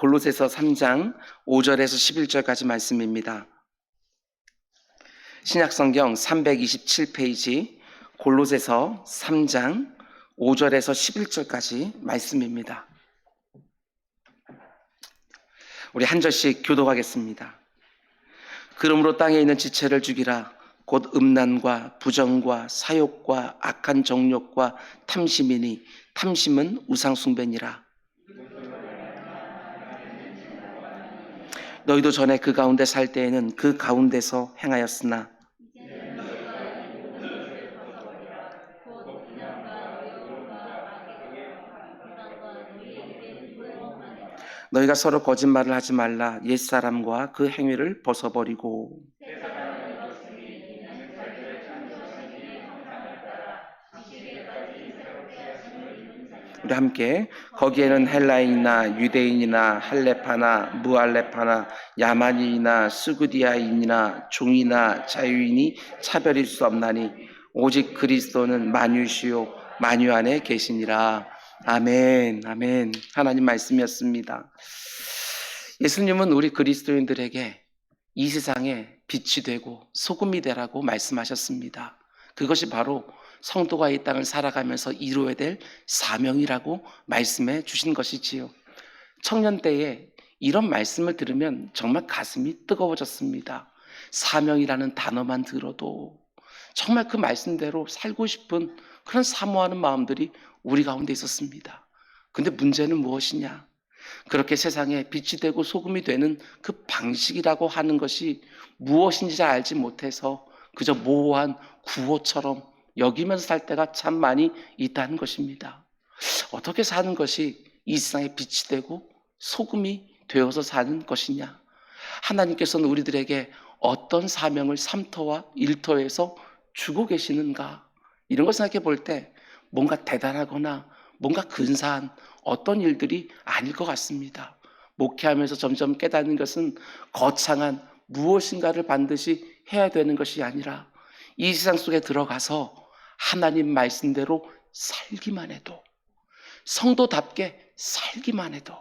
골로새서 3장 5절에서 11절까지 말씀입니다. 신약성경 327페이지 골로새서 3장 5절에서 11절까지 말씀입니다. 우리 한 절씩 교독하겠습니다. 그러므로 땅에 있는 지체를 죽이라. 곧 음란과 부정과 사욕과 악한 정욕과 탐심이니 탐심은 우상숭배니라. 너희도 전에 그 가운데 살 때에는 그 가운데서 행하였으나 너희가 서로 거짓말을 하지 말라. 옛사람과 그 행위를 벗어버리고 우리 함께 거기에는 헬라인이나 유대인이나 할레파나 무할레파나 야만인이나 스구디아인이나 종이나 자유인이 차별일 수 없나니 오직 그리스도는 만유시요 만유 안에 계시니라. 아멘. 아멘. 하나님 말씀이었습니다. 예수님은 우리 그리스도인들에게 이 세상에 빛이 되고 소금이 되라고 말씀하셨습니다. 그것이 바로 성도가 이 땅을 살아가면서 이루어야 될 사명이라고 말씀해 주신 것이지요. 청년 때에 이런 말씀을 들으면 정말 가슴이 뜨거워졌습니다. 사명이라는 단어만 들어도 정말 그 말씀대로 살고 싶은 그런 사모하는 마음들이 우리 가운데 있었습니다. 근데 문제는 무엇이냐? 그렇게 세상에 빛이 되고 소금이 되는 그 방식이라고 하는 것이 무엇인지 잘 알지 못해서 그저 모호한 구호처럼 여기면서 살 때가 참 많이 있다는 것입니다. 어떻게 사는 것이 이 세상에 빛이 되고 소금이 되어서 사는 것이냐? 하나님께서는 우리들에게 어떤 사명을 3터와 1터에서 주고 계시는가? 이런 걸 생각해 볼 때 뭔가 대단하거나 뭔가 근사한 어떤 일들이 아닐 것 같습니다. 목회하면서 점점 깨닫는 것은 거창한 무엇인가를 반드시 해야 되는 것이 아니라 이 세상 속에 들어가서 하나님 말씀대로 살기만 해도, 성도답게 살기만 해도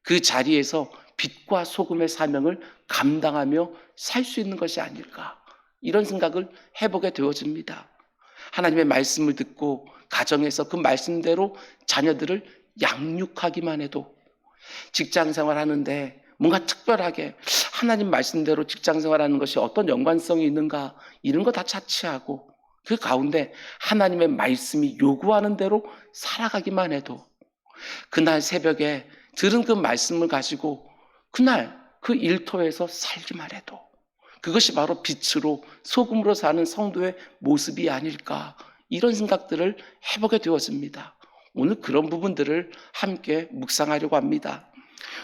그 자리에서 빛과 소금의 사명을 감당하며 살 수 있는 것이 아닐까, 이런 생각을 해보게 되어집니다. 하나님의 말씀을 듣고 가정에서 그 말씀대로 자녀들을 양육하기만 해도, 직장생활 하는데 뭔가 특별하게 하나님 말씀대로 직장생활하는 것이 어떤 연관성이 있는가, 이런 거 다 차치하고 그 가운데 하나님의 말씀이 요구하는 대로 살아가기만 해도, 그날 새벽에 들은 그 말씀을 가지고 그날 그 일터에서 살기만 해도 그것이 바로 빛으로 소금으로 사는 성도의 모습이 아닐까, 이런 생각들을 해보게 되었습니다. 오늘 그런 부분들을 함께 묵상하려고 합니다.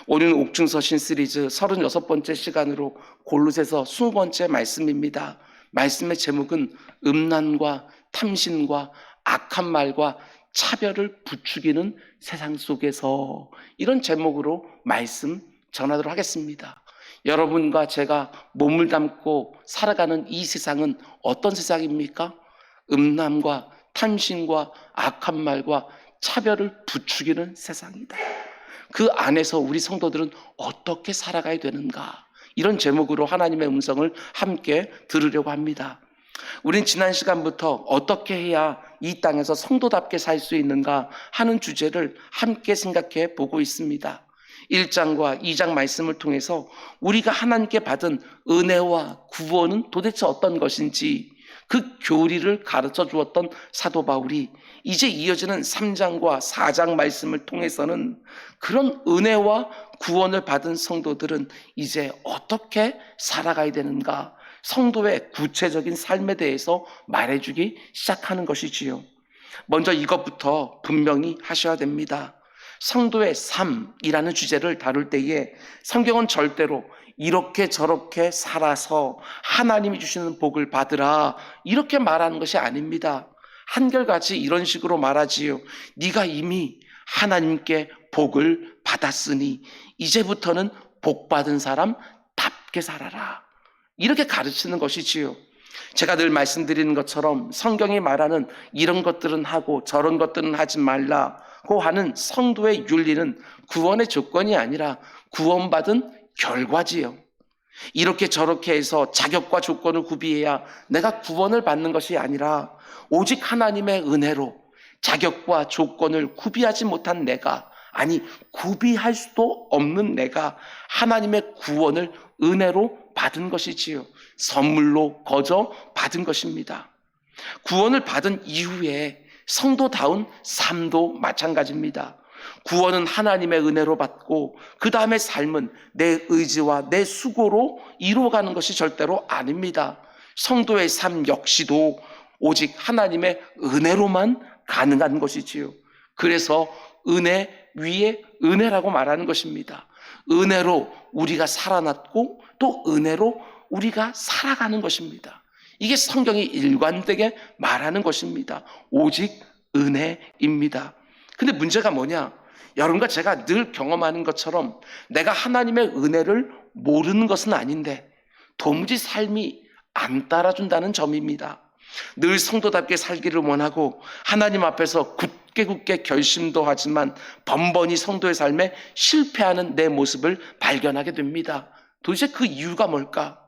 오늘은 옥중서신 시리즈 36번째 시간으로 골로새서 20번째 말씀입니다. 말씀의 제목은 음란과 탐심과 악한 말과 차별을 부추기는 세상 속에서, 이런 제목으로 말씀 전하도록 하겠습니다. 여러분과 제가 몸을 담고 살아가는 이 세상은 어떤 세상입니까? 음란과 탐심과 악한 말과 차별을 부추기는 세상이다. 그 안에서 우리 성도들은 어떻게 살아가야 되는가, 이런 제목으로 하나님의 음성을 함께 들으려고 합니다. 우린 지난 시간부터 어떻게 해야 이 땅에서 성도답게 살 수 있는가 하는 주제를 함께 생각해 보고 있습니다. 1장과 2장 말씀을 통해서 우리가 하나님께 받은 은혜와 구원은 도대체 어떤 것인지 그 교리를 가르쳐 주었던 사도 바울이 이제 이어지는 3장과 4장 말씀을 통해서는 그런 은혜와 구원을 받은 성도들은 이제 어떻게 살아가야 되는가, 성도의 구체적인 삶에 대해서 말해주기 시작하는 것이지요. 먼저 이것부터 분명히 하셔야 됩니다. 성도의 삶이라는 주제를 다룰 때에 성경은 절대로 이렇게 저렇게 살아서 하나님이 주시는 복을 받으라, 이렇게 말하는 것이 아닙니다. 한결같이 이런 식으로 말하지요. 네가 이미 하나님께 복을 받았으니 이제부터는 복 받은 사람답게 살아라, 이렇게 가르치는 것이지요. 제가 늘 말씀드리는 것처럼 성경이 말하는 이런 것들은 하고 저런 것들은 하지 말라고 하는 성도의 윤리는 구원의 조건이 아니라 구원받은 결과지요. 이렇게 저렇게 해서 자격과 조건을 구비해야 내가 구원을 받는 것이 아니라 오직 하나님의 은혜로 자격과 조건을 구비하지 못한 내가, 아니 구비할 수도 없는 내가 하나님의 구원을 은혜로 받은 것이지요. 선물로 거저 받은 것입니다. 구원을 받은 이후에 성도다운 삶도 마찬가지입니다. 구원은 하나님의 은혜로 받고 그 다음에 삶은 내 의지와 내 수고로 이루어가는 것이 절대로 아닙니다. 성도의 삶 역시도 오직 하나님의 은혜로만 가능한 것이지요. 그래서 은혜 위에 은혜라고 말하는 것입니다. 은혜로 우리가 살아났고 또 은혜로 우리가 살아가는 것입니다. 이게 성경이 일관되게 말하는 것입니다. 오직 은혜입니다. 근데 문제가 뭐냐? 여러분과 제가 늘 경험하는 것처럼 내가 하나님의 은혜를 모르는 것은 아닌데 도무지 삶이 안 따라준다는 점입니다. 늘 성도답게 살기를 원하고 하나님 앞에서 굳게 결심도 하지만 번번이 성도의 삶에 실패하는 내 모습을 발견하게 됩니다. 도대체 그 이유가 뭘까?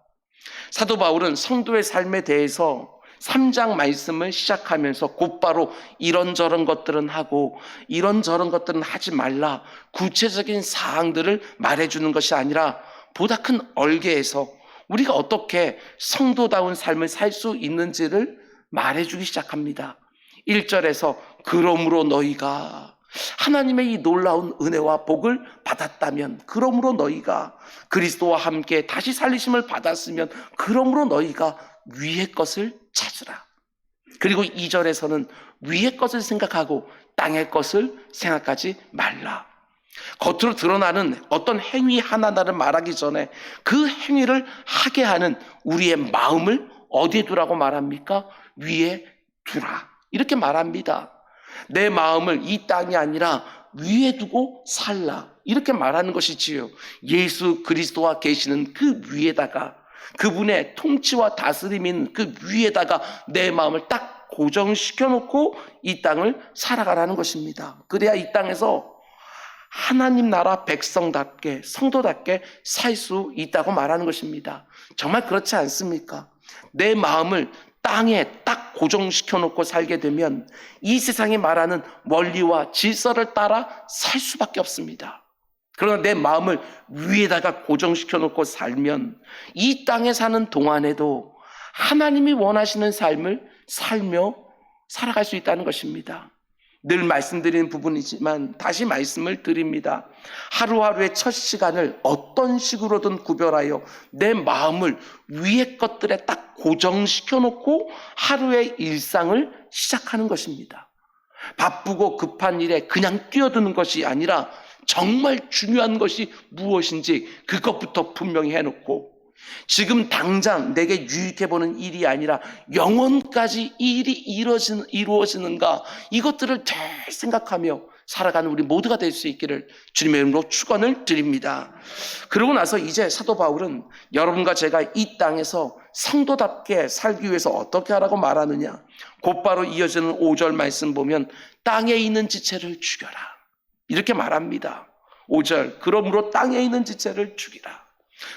사도 바울은 성도의 삶에 대해서 3장 말씀을 시작하면서 곧바로 이런저런 것들은 하고 이런저런 것들은 하지 말라, 구체적인 사항들을 말해주는 것이 아니라 보다 큰 얼개에서 우리가 어떻게 성도다운 삶을 살 수 있는지를 말해주기 시작합니다. 1절에서 그러므로 너희가 하나님의 이 놀라운 은혜와 복을 받았다면, 그러므로 너희가 그리스도와 함께 다시 살리심을 받았으면 그러므로 너희가 위의 것을 찾으라. 그리고 2절에서는 위의 것을 생각하고 땅의 것을 생각하지 말라. 겉으로 드러나는 어떤 행위 하나하나를 말하기 전에 그 행위를 하게 하는 우리의 마음을 어디에 두라고 말합니까? 위에 두라, 이렇게 말합니다. 내 마음을 이 땅이 아니라 위에 두고 살라, 이렇게 말하는 것이지요. 예수 그리스도와 계시는 그 위에다가, 그분의 통치와 다스림인 그 위에다가 내 마음을 딱 고정시켜 놓고 이 땅을 살아가라는 것입니다. 그래야 이 땅에서 하나님 나라 백성답게, 성도답게 살 수 있다고 말하는 것입니다. 정말 그렇지 않습니까? 내 마음을 땅에 딱 고정시켜 놓고 살게 되면 이 세상이 말하는 원리와 질서를 따라 살 수밖에 없습니다. 그러나 내 마음을 위에다가 고정시켜 놓고 살면 이 땅에 사는 동안에도 하나님이 원하시는 삶을 살며 살아갈 수 있다는 것입니다. 늘 말씀드리는 부분이지만 다시 말씀을 드립니다. 하루하루의 첫 시간을 어떤 식으로든 구별하여 내 마음을 위의 것들에 딱 고정시켜 놓고 하루의 일상을 시작하는 것입니다. 바쁘고 급한 일에 그냥 뛰어드는 것이 아니라 정말 중요한 것이 무엇인지 그것부터 분명히 해놓고, 지금 당장 내게 유익해 보는 일이 아니라 영원까지 이 일이 이루어지는가, 이것들을 잘 생각하며 살아가는 우리 모두가 될 수 있기를 주님의 이름으로 축원을 드립니다. 그러고 나서 이제 사도 바울은 여러분과 제가 이 땅에서 성도답게 살기 위해서 어떻게 하라고 말하느냐, 곧바로 이어지는 5절 말씀 보면 땅에 있는 지체를 죽여라, 이렇게 말합니다. 5절 그러므로 땅에 있는 지체를 죽이라.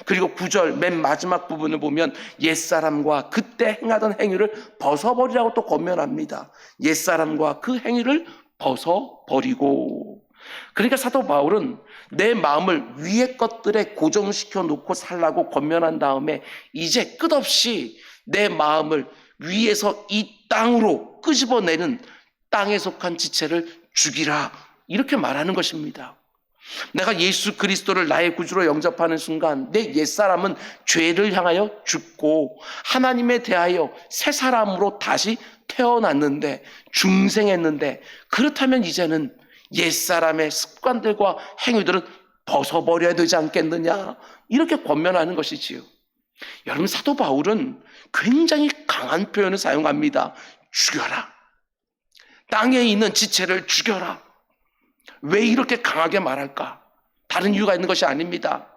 그리고 9절 맨 마지막 부분을 보면 옛사람과 그때 행하던 행위를 벗어버리라고 또 권면합니다. 옛사람과 그 행위를 벗어버리고. 그러니까 사도 바울은 내 마음을 위의 것들에 고정시켜 놓고 살라고 권면한 다음에 이제 끝없이 내 마음을 위에서 이 땅으로 끄집어내는 땅에 속한 지체를 죽이라, 이렇게 말하는 것입니다. 내가 예수 그리스도를 나의 구주로 영접하는 순간 내 옛사람은 죄를 향하여 죽고 하나님에 대하여 새 사람으로 다시 태어났는데, 중생했는데, 그렇다면 이제는 옛사람의 습관들과 행위들은 벗어버려야 되지 않겠느냐, 이렇게 권면하는 것이지요. 여러분, 사도 바울은 굉장히 강한 표현을 사용합니다. 죽여라, 땅에 있는 지체를 죽여라. 왜 이렇게 강하게 말할까? 다른 이유가 있는 것이 아닙니다.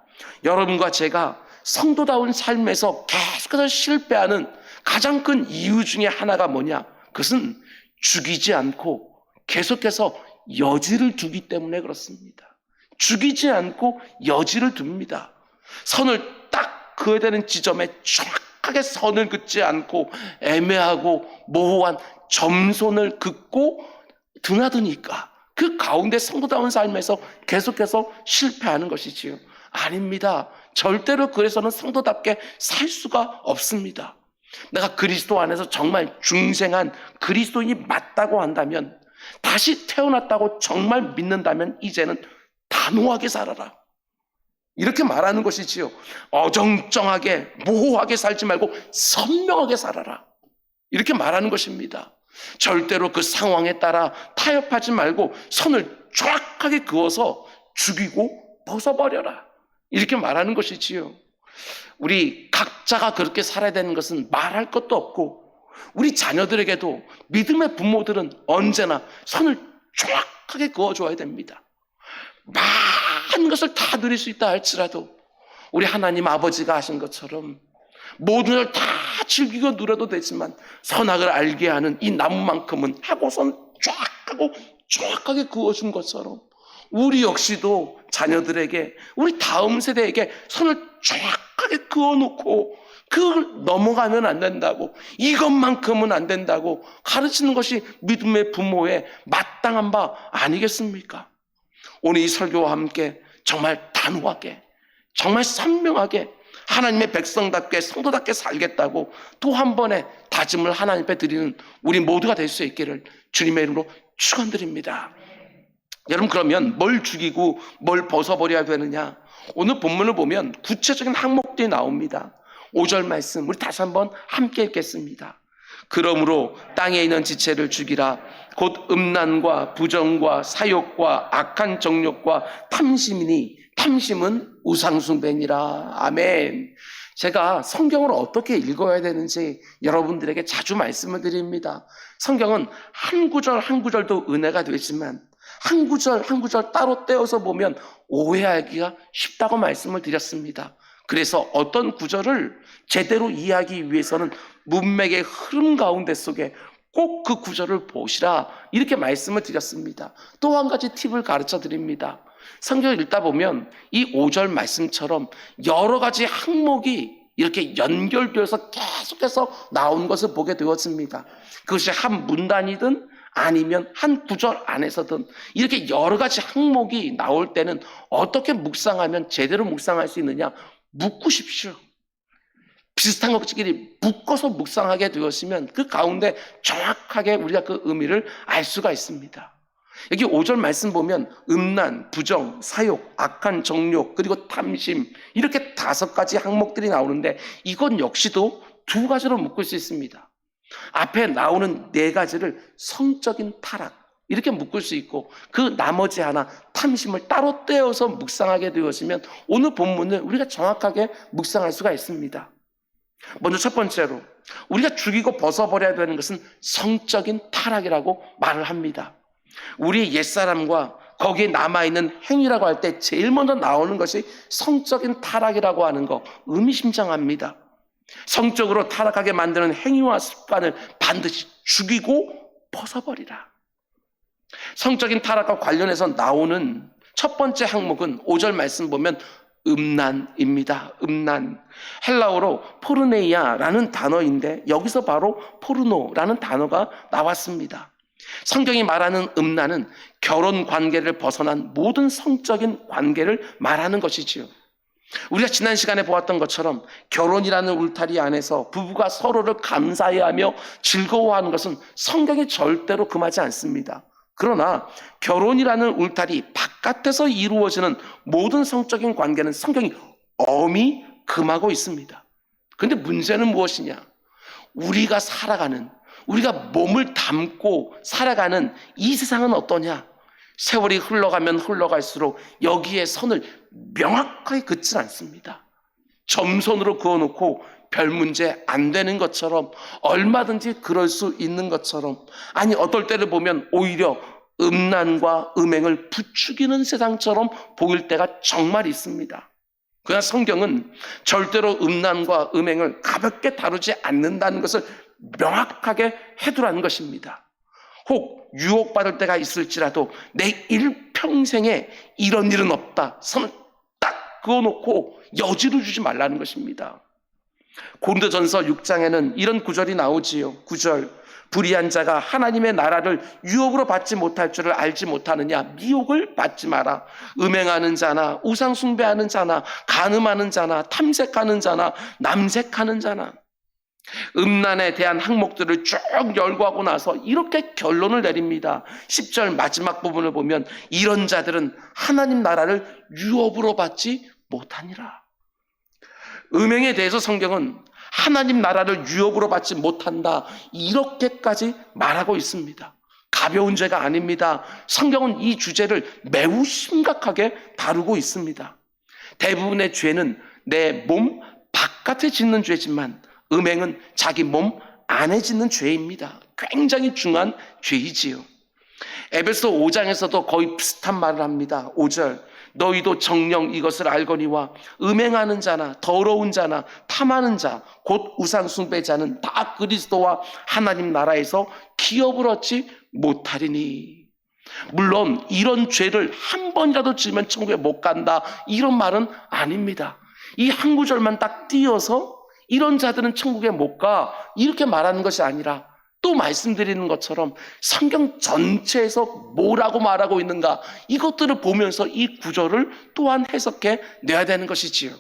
여러분과 제가 성도다운 삶에서 계속해서 실패하는 가장 큰 이유 중에 하나가 뭐냐? 그것은 죽이지 않고 계속해서 여지를 두기 때문에 그렇습니다. 죽이지 않고 여지를 둡니다. 선을 딱 그어야 되는 지점에 정확하게 선을 긋지 않고 애매하고 모호한 점선을 긋고 드나드니까 그 가운데 성도다운 삶에서 계속해서 실패하는 것이지요. 아닙니다. 절대로 그래서는 성도답게 살 수가 없습니다. 내가 그리스도 안에서 정말 중생한 그리스도인이 맞다고 한다면, 다시 태어났다고 정말 믿는다면 이제는 단호하게 살아라, 이렇게 말하는 것이지요. 어정쩡하게 모호하게 살지 말고 선명하게 살아라, 이렇게 말하는 것입니다. 절대로 그 상황에 따라 타협하지 말고 선을 정확하게 그어서 죽이고 벗어버려라, 이렇게 말하는 것이지요. 우리 각자가 그렇게 살아야 되는 것은 말할 것도 없고, 우리 자녀들에게도 믿음의 부모들은 언제나 선을 정확하게 그어줘야 됩니다. 많은 것을 다 누릴 수 있다 할지라도 우리 하나님 아버지가 하신 것처럼 모든 걸 다 즐기고 누려도 되지만 선악을 알게 하는 이 나무만큼은 하고선 쫙하고 정확하게 그어준 것처럼 우리 역시도 자녀들에게, 우리 다음 세대에게 선을 정확하게 그어놓고 그걸 넘어가면 안 된다고, 이것만큼은 안 된다고 가르치는 것이 믿음의 부모의 마땅한 바 아니겠습니까? 오늘 이 설교와 함께 정말 단호하게, 정말 선명하게 하나님의 백성답게 성도답게 살겠다고 또 한 번의 다짐을 하나님 앞에 드리는 우리 모두가 될 수 있기를 주님의 이름으로 축원드립니다. 여러분, 그러면 뭘 죽이고 뭘 벗어버려야 되느냐? 오늘 본문을 보면 구체적인 항목들이 나옵니다. 5절 말씀 우리 다시 한번 함께 읽겠습니다. 그러므로 땅에 있는 지체를 죽이라. 곧 음란과 부정과 사욕과 악한 정욕과 탐심이니 탐심은 우상숭배니라. 아멘. 제가 성경을 어떻게 읽어야 되는지 여러분들에게 자주 말씀을 드립니다. 성경은 한 구절 한 구절도 은혜가 되지만 한 구절 한 구절 따로 떼어서 보면 오해하기가 쉽다고 말씀을 드렸습니다. 그래서 어떤 구절을 제대로 이해하기 위해서는 문맥의 흐름 가운데 속에 꼭 그 구절을 보시라, 이렇게 말씀을 드렸습니다. 또 한 가지 팁을 가르쳐 드립니다. 성경을 읽다 보면 이 5절 말씀처럼 여러 가지 항목이 이렇게 연결되어서 계속해서 나온 것을 보게 되었습니다. 그것이 한 문단이든 아니면 한 구절 안에서든 이렇게 여러 가지 항목이 나올 때는 어떻게 묵상하면 제대로 묵상할 수 있느냐? 묶으십시오. 비슷한 것끼리 묶어서 묵상하게 되었으면 그 가운데 정확하게 우리가 그 의미를 알 수가 있습니다. 여기 5절 말씀 보면 음란, 부정, 사욕, 악한 정욕, 그리고 탐심, 이렇게 5가지 항목들이 나오는데 이건 역시도 2가지로 묶을 수 있습니다. 앞에 나오는 4가지를 성적인 타락, 이렇게 묶을 수 있고, 그 나머지 하나 탐심을 따로 떼어서 묵상하게 되었으면 오늘 본문을 우리가 정확하게 묵상할 수가 있습니다. 먼저 첫 번째로 우리가 죽이고 벗어버려야 되는 것은 성적인 타락이라고 말을 합니다. 우리의 옛사람과 거기에 남아있는 행위라고 할 때 제일 먼저 나오는 것이 성적인 타락이라고 하는 거, 의미심장합니다. 성적으로 타락하게 만드는 행위와 습관을 반드시 죽이고 벗어버리라. 성적인 타락과 관련해서 나오는 첫 번째 항목은 5절 말씀 보면 음란입니다. 음란. 헬라어로 포르네이아라는 단어인데 여기서 바로 포르노라는 단어가 나왔습니다. 성경이 말하는 음란은 결혼 관계를 벗어난 모든 성적인 관계를 말하는 것이지요. 우리가 지난 시간에 보았던 것처럼 결혼이라는 울타리 안에서 부부가 서로를 감사해하며 즐거워하는 것은 성경이 절대로 금하지 않습니다. 그러나 결혼이라는 울타리 바깥에서 이루어지는 모든 성적인 관계는 성경이 엄히 금하고 있습니다. 그런데 문제는 무엇이냐? 우리가 살아가는, 우리가 몸을 담고 살아가는 이 세상은 어떠냐? 세월이 흘러가면 흘러갈수록 여기에 선을 명확하게 긋질 않습니다. 점선으로 그어놓고 별 문제 안 되는 것처럼, 얼마든지 그럴 수 있는 것처럼, 아니 어떨 때를 보면 오히려 음란과 음행을 부추기는 세상처럼 보일 때가 정말 있습니다. 그러나 성경은 절대로 음란과 음행을 가볍게 다루지 않는다는 것을 명확하게 해두라는 것입니다. 혹 유혹받을 때가 있을지라도 내 일평생에 이런 일은 없다. 선을 딱 그어놓고 여지를 주지 말라는 것입니다. 고린도전서 6장에는 이런 구절이 나오지요. 9절, 불의한 자가 하나님의 나라를 유업으로 받지 못할 줄을 알지 못하느냐. 미혹을 받지 마라. 음행하는 자나 우상 숭배하는 자나 간음하는 자나 탐색하는 자나 남색하는 자나. 음란에 대한 항목들을 쭉 열거하고 나서 이렇게 결론을 내립니다. 10절 마지막 부분을 보면 이런 자들은 하나님 나라를 유업으로 받지 못하니라. 음행에 대해서 성경은 하나님 나라를 유업으로 받지 못한다, 이렇게까지 말하고 있습니다. 가벼운 죄가 아닙니다. 성경은 이 주제를 매우 심각하게 다루고 있습니다. 대부분의 죄는 내 몸 바깥에 짓는 죄지만 음행은 자기 몸 안에 짓는 죄입니다. 굉장히 중요한 죄이지요. 에베소 5장에서도 거의 비슷한 말을 합니다. 5절, 너희도 정녕 이것을 알거니와 음행하는 자나 더러운 자나 탐하는 자 곧 우상 숭배자는 다 그리스도와 하나님 나라에서 기업을 얻지 못하리니. 물론 이런 죄를 한 번이라도 지으면 천국에 못 간다, 이런 말은 아닙니다. 이 한 구절만 딱 띄어서 이런 자들은 천국에 못 가, 이렇게 말하는 것이 아니라 또 말씀드리는 것처럼 성경 전체에서 뭐라고 말하고 있는가, 이것들을 보면서 이 구절을 또한 해석해 내야 되는 것이지요.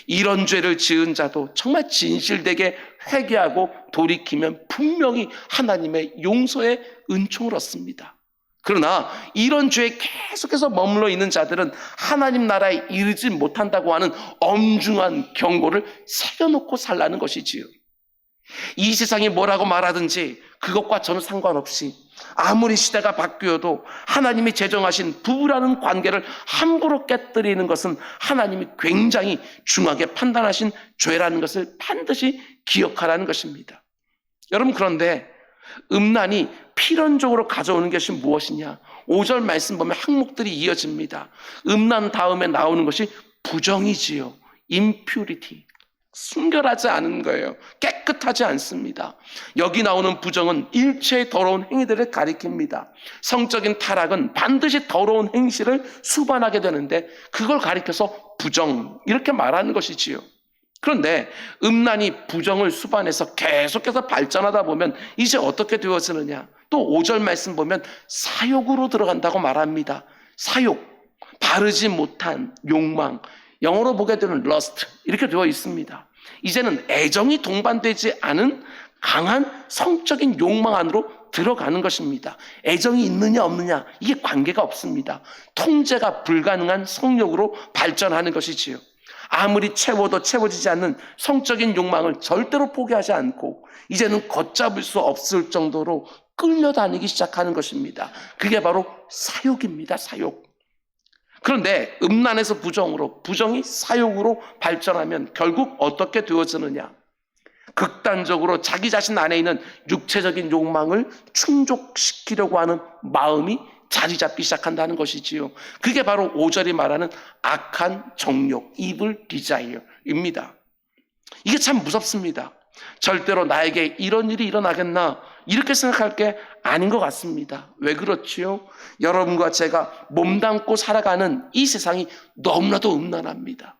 이런 죄를 지은 자도 정말 진실되게 회개하고 돌이키면 분명히 하나님의 용서의 은총을 얻습니다. 그러나 이런 죄에 계속해서 머물러 있는 자들은 하나님 나라에 이르지 못한다고 하는 엄중한 경고를 새겨놓고 살라는 것이지요. 이 세상이 뭐라고 말하든지 그것과 저는 상관없이 아무리 시대가 바뀌어도 하나님이 제정하신 부부라는 관계를 함부로 깨뜨리는 것은 하나님이 굉장히 중하게 판단하신 죄라는 것을 반드시 기억하라는 것입니다. 여러분, 그런데 음란이 필연적으로 가져오는 것이 무엇이냐? 5절 말씀 보면 항목들이 이어집니다. 음란 다음에 나오는 것이 부정이지요. impurity. 순결하지 않은 거예요. 깨끗하지 않습니다. 여기 나오는 부정은 일체의 더러운 행위들을 가리킵니다. 성적인 타락은 반드시 더러운 행실을 수반하게 되는데 그걸 가리켜서 부정, 이렇게 말하는 것이지요. 그런데 음란이 부정을 수반해서 계속해서 발전하다 보면 이제 어떻게 되어지느냐? 또 5절 말씀 보면 사욕으로 들어간다고 말합니다. 사욕, 바르지 못한 욕망, 영어로 보게 되는 lust, 이렇게 되어 있습니다. 이제는 애정이 동반되지 않은 강한 성적인 욕망 안으로 들어가는 것입니다. 애정이 있느냐 없느냐, 이게 관계가 없습니다. 통제가 불가능한 성욕으로 발전하는 것이지요. 아무리 채워도 채워지지 않는 성적인 욕망을 절대로 포기하지 않고 이제는 걷잡을 수 없을 정도로 끌려다니기 시작하는 것입니다. 그게 바로 사욕입니다. 사욕. 그런데 음란에서 부정으로, 부정이 사욕으로 발전하면 결국 어떻게 되어지느냐? 극단적으로 자기 자신 안에 있는 육체적인 욕망을 충족시키려고 하는 마음이 자리 잡기 시작한다는 것이지요. 그게 바로 5절이 말하는 악한 정욕, evil desire입니다. 이게 참 무섭습니다. 절대로 나에게 이런 일이 일어나겠나, 이렇게 생각할 게 아닌 것 같습니다. 왜 그렇지요? 여러분과 제가 몸담고 살아가는 이 세상이 너무나도 음란합니다.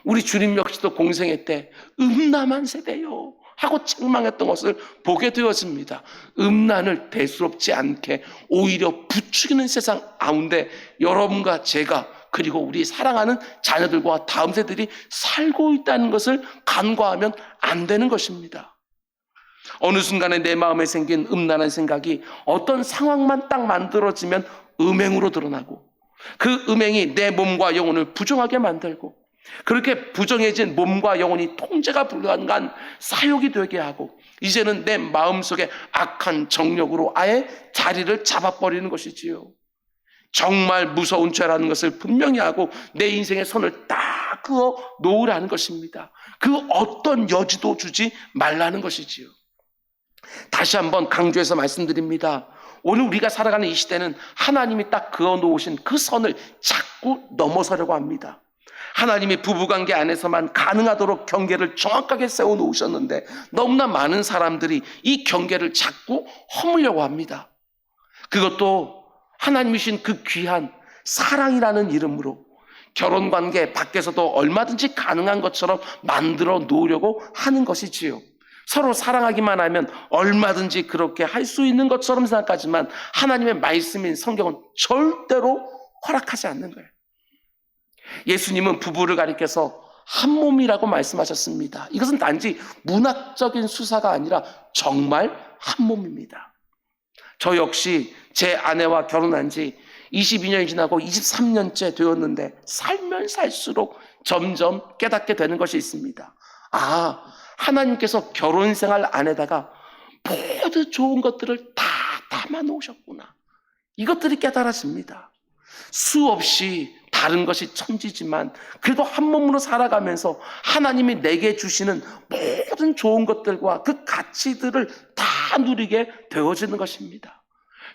우리 주님 역시도 공생애 때 음란한 세대요 하고 책망했던 것을 보게 되어집니다. 음란을 대수롭지 않게 오히려 부추기는 세상 가운데 여러분과 제가, 그리고 우리 사랑하는 자녀들과 다음 세대들이 살고 있다는 것을 간과하면 안 되는 것입니다. 어느 순간에 내 마음에 생긴 음란한 생각이 어떤 상황만 딱 만들어지면 음행으로 드러나고, 그 음행이 내 몸과 영혼을 부정하게 만들고, 그렇게 부정해진 몸과 영혼이 통제가 불가능한 사욕이 되게 하고, 이제는 내 마음속에 악한 정욕으로 아예 자리를 잡아버리는 것이지요. 정말 무서운 죄라는 것을 분명히 하고 내 인생의 선을 딱 그어 놓으라는 것입니다. 그 어떤 여지도 주지 말라는 것이지요. 다시 한번 강조해서 말씀드립니다. 오늘 우리가 살아가는 이 시대는 하나님이 딱 그어 놓으신 그 선을 자꾸 넘어서려고 합니다. 하나님이 부부관계 안에서만 가능하도록 경계를 정확하게 세워 놓으셨는데 너무나 많은 사람들이 이 경계를 자꾸 허물려고 합니다. 그것도 하나님이 주신 그 귀한 사랑이라는 이름으로 결혼관계 밖에서도 얼마든지 가능한 것처럼 만들어 놓으려고 하는 것이지요. 서로 사랑하기만 하면 얼마든지 그렇게 할 수 있는 것처럼 생각하지만 하나님의 말씀인 성경은 절대로 허락하지 않는 거예요. 예수님은 부부를 가리켜서 한 몸이라고 말씀하셨습니다. 이것은 단지 문학적인 수사가 아니라 정말 한 몸입니다. 저 역시 제 아내와 결혼한 지 22년이 지나고 23년째 되었는데 살면 살수록 점점 깨닫게 되는 것이 있습니다. 하나님께서 결혼 생활 안에다가 모든 좋은 것들을 다 담아 놓으셨구나. 이것들이 깨달아집니다. 수없이 다른 것이 천지지만 그래도 한 몸으로 살아가면서 하나님이 내게 주시는 모든 좋은 것들과 그 가치들을 다 누리게 되어지는 것입니다.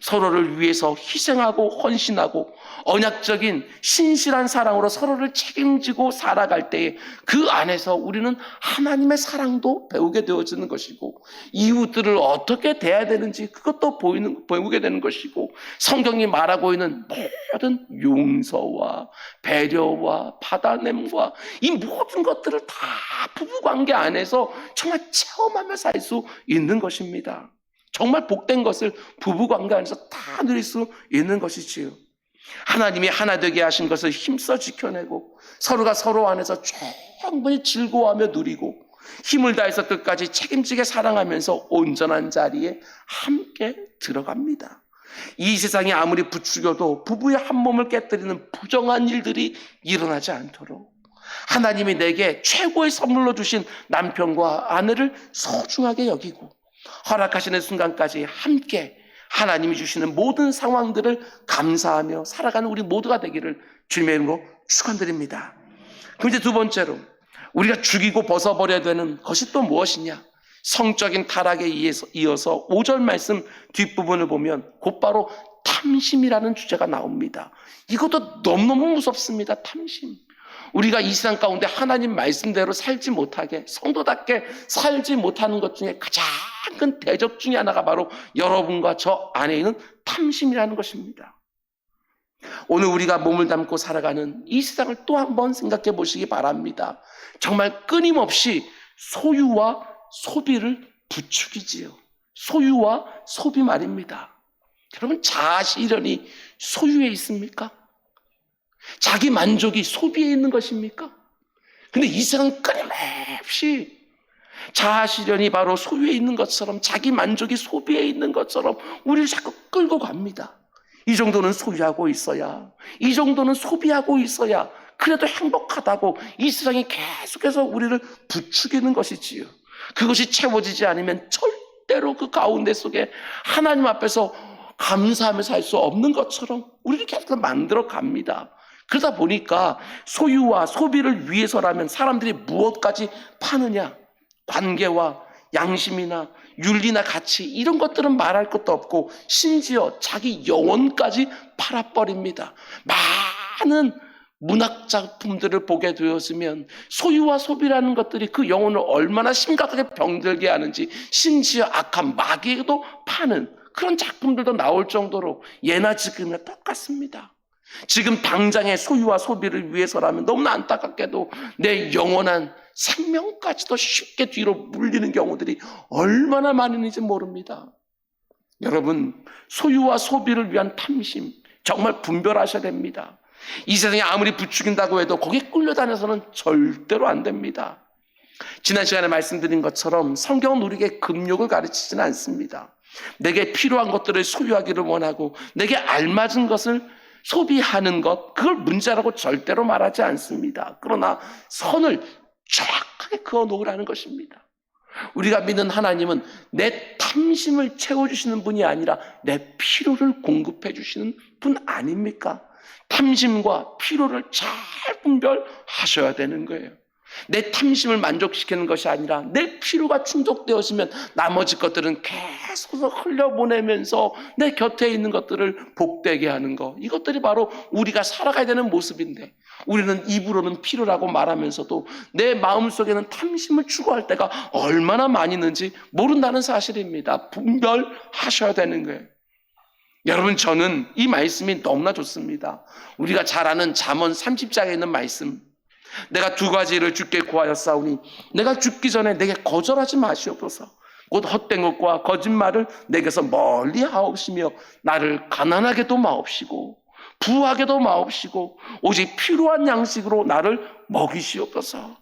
서로를 위해서 희생하고 헌신하고 언약적인 신실한 사랑으로 서로를 책임지고 살아갈 때에 그 안에서 우리는 하나님의 사랑도 배우게 되어지는 것이고 이웃들을 어떻게 대해야 되는지 그것도 배우게 되는 것이고 성경이 말하고 있는 모든 용서와 배려와 받아냄과 이 모든 것들을 다 부부관계 안에서 정말 체험하며 살 수 있는 것입니다. 정말 복된 것을 부부관계 안에서 다 누릴 수 있는 것이지요. 하나님이 하나 되게 하신 것을 힘써 지켜내고 서로가 서로 안에서 충분히 즐거워하며 누리고 힘을 다해서 끝까지 책임지게 사랑하면서 온전한 자리에 함께 들어갑니다. 이 세상이 아무리 부추겨도 부부의 한 몸을 깨뜨리는 부정한 일들이 일어나지 않도록 하나님이 내게 최고의 선물로 주신 남편과 아내를 소중하게 여기고 허락하시는 순간까지 함께 하나님이 주시는 모든 상황들을 감사하며 살아가는 우리 모두가 되기를 주님의 이름으로 축원드립니다. 그럼 이제 두 번째로 우리가 죽이고 벗어버려야 되는 것이 또 무엇이냐? 성적인 타락에 이어서 5절 말씀 뒷부분을 보면 곧바로 탐심이라는 주제가 나옵니다. 이것도 너무너무 무섭습니다. 탐심. 우리가 이 세상 가운데 하나님 말씀대로 살지 못하게 성도답게 살지 못하는 것 중에 가장 큰 대적 중에 하나가 바로 여러분과 저 안에 있는 탐심이라는 것입니다. 오늘 우리가 몸을 담고 살아가는 이 세상을 또 한번 생각해 보시기 바랍니다. 정말 끊임없이 소유와 소비를 부추기지요. 소유와 소비 말입니다. 여러분, 자아 실현이 소유에 있습니까? 자기 만족이 소비에 있는 것입니까? 근데 이 세상은 끊임없이 자아 실현이 바로 소유에 있는 것처럼 자기 만족이 소비에 있는 것처럼 우리를 자꾸 끌고 갑니다. 이 정도는 소유하고 있어야, 이 정도는 소비하고 있어야 그래도 행복하다고 이 세상이 계속해서 우리를 부추기는 것이지요. 그것이 채워지지 않으면 절대로 그 가운데 속에 하나님 앞에서 감사하며 살 수 없는 것처럼 우리를 계속 만들어 갑니다. 그러다 보니까 소유와 소비를 위해서라면 사람들이 무엇까지 파느냐? 관계와 양심이나 윤리나 가치 이런 것들은 말할 것도 없고 심지어 자기 영혼까지 팔아버립니다. 많은 문학작품들을 보게 되었으면 소유와 소비라는 것들이 그 영혼을 얼마나 심각하게 병들게 하는지 심지어 악한 마귀에도 파는 그런 작품들도 나올 정도로 예나 지금이나 똑같습니다. 지금 당장의 소유와 소비를 위해서라면 너무나 안타깝게도 내 영원한 생명까지도 쉽게 뒤로 물리는 경우들이 얼마나 많은지 모릅니다. 여러분, 소유와 소비를 위한 탐심 정말 분별하셔야 됩니다. 이 세상에 아무리 부추긴다고 해도 거기에 끌려다녀서는 절대로 안 됩니다. 지난 시간에 말씀드린 것처럼 성경은 우리에게 금욕을 가르치지는 않습니다. 내게 필요한 것들을 소유하기를 원하고 내게 알맞은 것을 소비하는 것, 그걸 문제라고 절대로 말하지 않습니다. 그러나 선을 정확하게 그어 놓으라는 것입니다. 우리가 믿는 하나님은 내 탐심을 채워주시는 분이 아니라 내 필요를 공급해 주시는 분 아닙니까? 탐심과 필요를 잘 분별하셔야 되는 거예요. 내 탐심을 만족시키는 것이 아니라 내 필요가 충족되었으면 나머지 것들은 계속 흘려보내면서 내 곁에 있는 것들을 복되게 하는 것, 이것들이 바로 우리가 살아가야 되는 모습인데 우리는 입으로는 필요라고 말하면서도 내 마음속에는 탐심을 추구할 때가 얼마나 많이 있는지 모른다는 사실입니다. 분별하셔야 되는 거예요. 여러분, 저는 이 말씀이 너무나 좋습니다. 우리가 잘 아는 잠언 30장에 있는 말씀. 내가 두 가지를 주께 구하였사오니 내가 죽기 전에 내게 거절하지 마시옵소서. 곧 헛된 것과 거짓말을 내게서 멀리 하옵시며 나를 가난하게도 마옵시고 부하게도 마옵시고 오직 필요한 양식으로 나를 먹이시옵소서.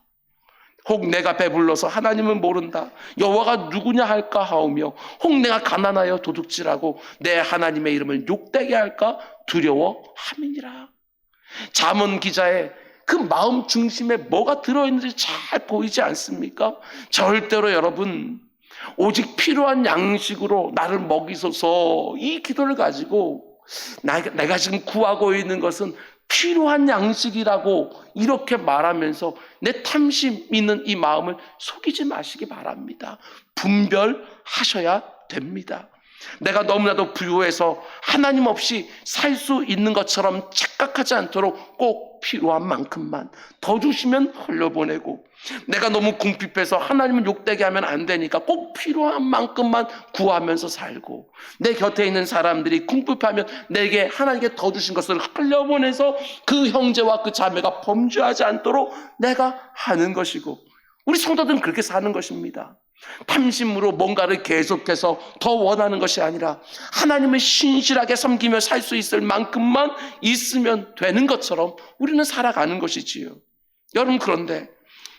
혹 내가 배불러서 하나님은 모른다, 여호와가 누구냐 할까 하오며 혹 내가 가난하여 도둑질하고 내 하나님의 이름을 욕되게 할까 두려워함이니라. 잠언 기자의 그 마음 중심에 뭐가 들어있는지 잘 보이지 않습니까? 절대로 여러분, 오직 필요한 양식으로 나를 먹이소서, 이 기도를 가지고 내가 지금 구하고 있는 것은 필요한 양식이라고 이렇게 말하면서 내 탐심 있는 이 마음을 속이지 마시기 바랍니다. 분별하셔야 됩니다. 내가 너무나도 부유해서 하나님 없이 살 수 있는 것처럼 착각하지 않도록 꼭 필요한 만큼만 더 주시면 흘려보내고, 내가 너무 궁핍해서 하나님을 욕되게 하면 안 되니까 꼭 필요한 만큼만 구하면서 살고, 내 곁에 있는 사람들이 궁핍하면 내게 하나님께 더 주신 것을 흘려보내서 그 형제와 그 자매가 범죄하지 않도록 내가 하는 것이고, 우리 성도들은 그렇게 사는 것입니다. 탐심으로 뭔가를 계속해서 더 원하는 것이 아니라 하나님을 신실하게 섬기며 살 수 있을 만큼만 있으면 되는 것처럼 우리는 살아가는 것이지요. 여러분, 그런데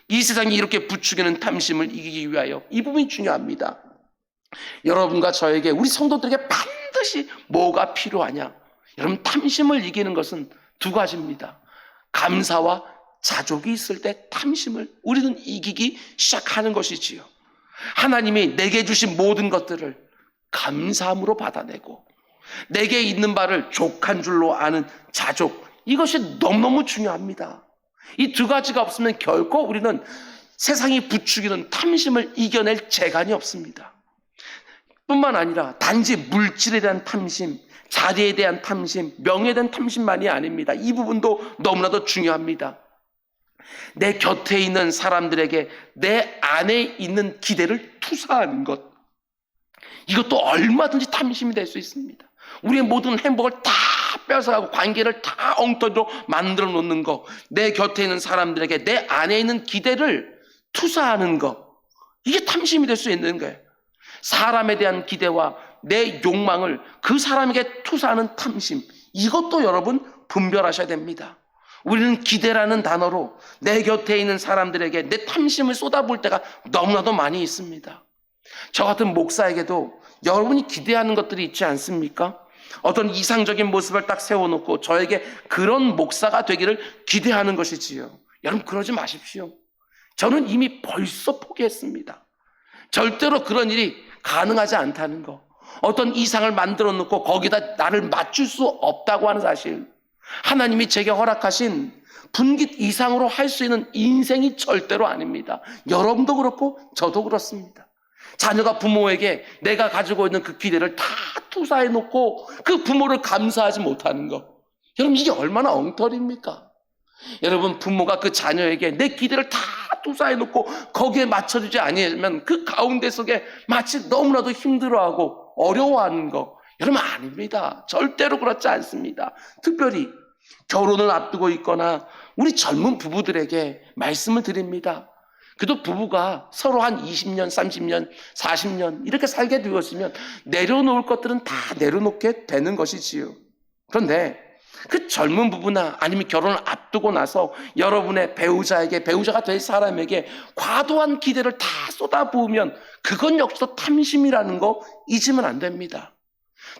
이 세상이 이렇게 부추기는 탐심을 이기기 위하여 이 부분이 중요합니다. 여러분과 저에게, 우리 성도들에게 반드시 뭐가 필요하냐? 여러분, 탐심을 이기는 것은 두 가지입니다. 감사와 자족이 있을 때 탐심을 우리는 이기기 시작하는 것이지요. 하나님이 내게 주신 모든 것들을 감사함으로 받아내고 내게 있는 바를 족한 줄로 아는 자족, 이것이 너무너무 중요합니다. 이 두 가지가 없으면 결코 우리는 세상이 부추기는 탐심을 이겨낼 재간이 없습니다. 뿐만 아니라 단지 물질에 대한 탐심, 자리에 대한 탐심, 명예에 대한 탐심만이 아닙니다. 이 부분도 너무나도 중요합니다. 내 곁에 있는 사람들에게 내 안에 있는 기대를 투사하는 것, 이것도 얼마든지 탐심이 될 수 있습니다. 우리의 모든 행복을 다 뺏어가고 관계를 다 엉터리로 만들어 놓는 것, 내 곁에 있는 사람들에게 내 안에 있는 기대를 투사하는 것, 이게 탐심이 될 수 있는 거예요. 사람에 대한 기대와 내 욕망을 그 사람에게 투사하는 탐심, 이것도 여러분 분별하셔야 됩니다. 우리는 기대라는 단어로 내 곁에 있는 사람들에게 내 탐심을 쏟아부을 때가 너무나도 많이 있습니다. 저 같은 목사에게도 여러분이 기대하는 것들이 있지 않습니까? 어떤 이상적인 모습을 딱 세워놓고 저에게 그런 목사가 되기를 기대하는 것이지요. 여러분, 그러지 마십시오. 저는 이미 벌써 포기했습니다. 절대로 그런 일이 가능하지 않다는 거, 어떤 이상을 만들어 놓고 거기다 나를 맞출 수 없다고 하는 사실, 하나님이 제게 허락하신 분깃 이상으로 할 수 있는 인생이 절대로 아닙니다. 여러분도 그렇고 저도 그렇습니다. 자녀가 부모에게 내가 가지고 있는 그 기대를 다 투사해 놓고 그 부모를 감사하지 못하는 것, 여러분, 이게 얼마나 엉터리입니까? 여러분, 부모가 그 자녀에게 내 기대를 다 투사해 놓고 거기에 맞춰주지 아니하면 그 가운데 속에 마치 너무나도 힘들어하고 어려워하는 것, 여러분, 아닙니다. 절대로 그렇지 않습니다. 특별히 결혼을 앞두고 있거나 우리 젊은 부부들에게 말씀을 드립니다. 그래도 부부가 서로 한 20년, 30년, 40년 이렇게 살게 되었으면 내려놓을 것들은 다 내려놓게 되는 것이지요. 그런데 그 젊은 부부나 아니면 결혼을 앞두고 나서 여러분의 배우자에게, 배우자가 될 사람에게 과도한 기대를 다 쏟아부으면 그건 역시도 탐심이라는 거 잊으면 안 됩니다.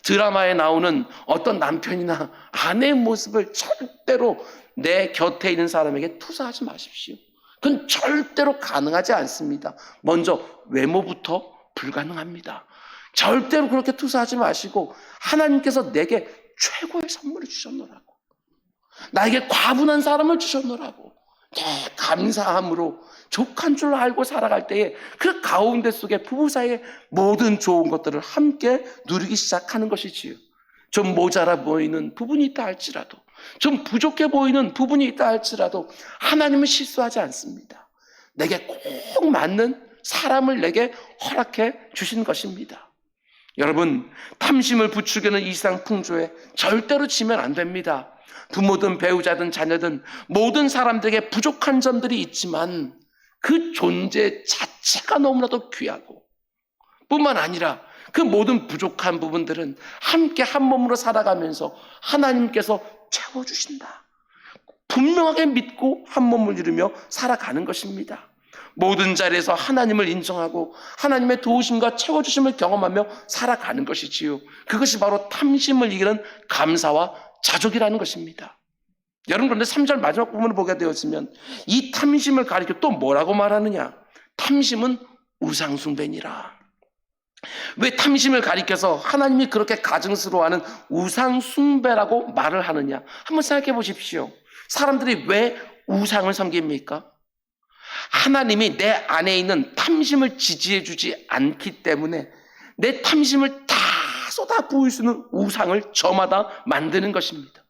드라마에 나오는 어떤 남편이나 아내의 모습을 절대로 내 곁에 있는 사람에게 투사하지 마십시오. 그건 절대로 가능하지 않습니다. 먼저 외모부터 불가능합니다. 절대로 그렇게 투사하지 마시고 하나님께서 내게 최고의 선물을 주셨노라고, 나에게 과분한 사람을 주셨노라고 내 감사함으로 족한 줄 알고 살아갈 때에 그 가운데 속에 부부 사이의 모든 좋은 것들을 함께 누리기 시작하는 것이지요. 좀 모자라 보이는 부분이 있다 할지라도, 좀 부족해 보이는 부분이 있다 할지라도 하나님은 실수하지 않습니다. 내게 꼭 맞는 사람을 내게 허락해 주신 것입니다. 여러분, 탐심을 부추기는 이 세상 풍조에 절대로 지면 안 됩니다. 부모든 배우자든 자녀든 모든 사람들에게 부족한 점들이 있지만 그 존재 자체가 너무나도 귀하고, 뿐만 아니라 그 모든 부족한 부분들은 함께 한 몸으로 살아가면서 하나님께서 채워주신다. 분명하게 믿고 한 몸을 이루며 살아가는 것입니다. 모든 자리에서 하나님을 인정하고 하나님의 도우심과 채워주심을 경험하며 살아가는 것이지요. 그것이 바로 탐심을 이기는 감사와 자족이라는 것입니다. 여러분, 그런데 3절 마지막 부분을 보게 되었으면 이 탐심을 가리켜 또 뭐라고 말하느냐? 탐심은 우상숭배니라. 왜 탐심을 가리켜서 하나님이 그렇게 가증스러워하는 우상숭배라고 말을 하느냐? 한번 생각해 보십시오. 사람들이 왜 우상을 섬깁니까? 하나님이 내 안에 있는 탐심을 지지해 주지 않기 때문에 내 탐심을 다 쏟아 부을 수 있는 우상을 저마다 만드는 것입니다.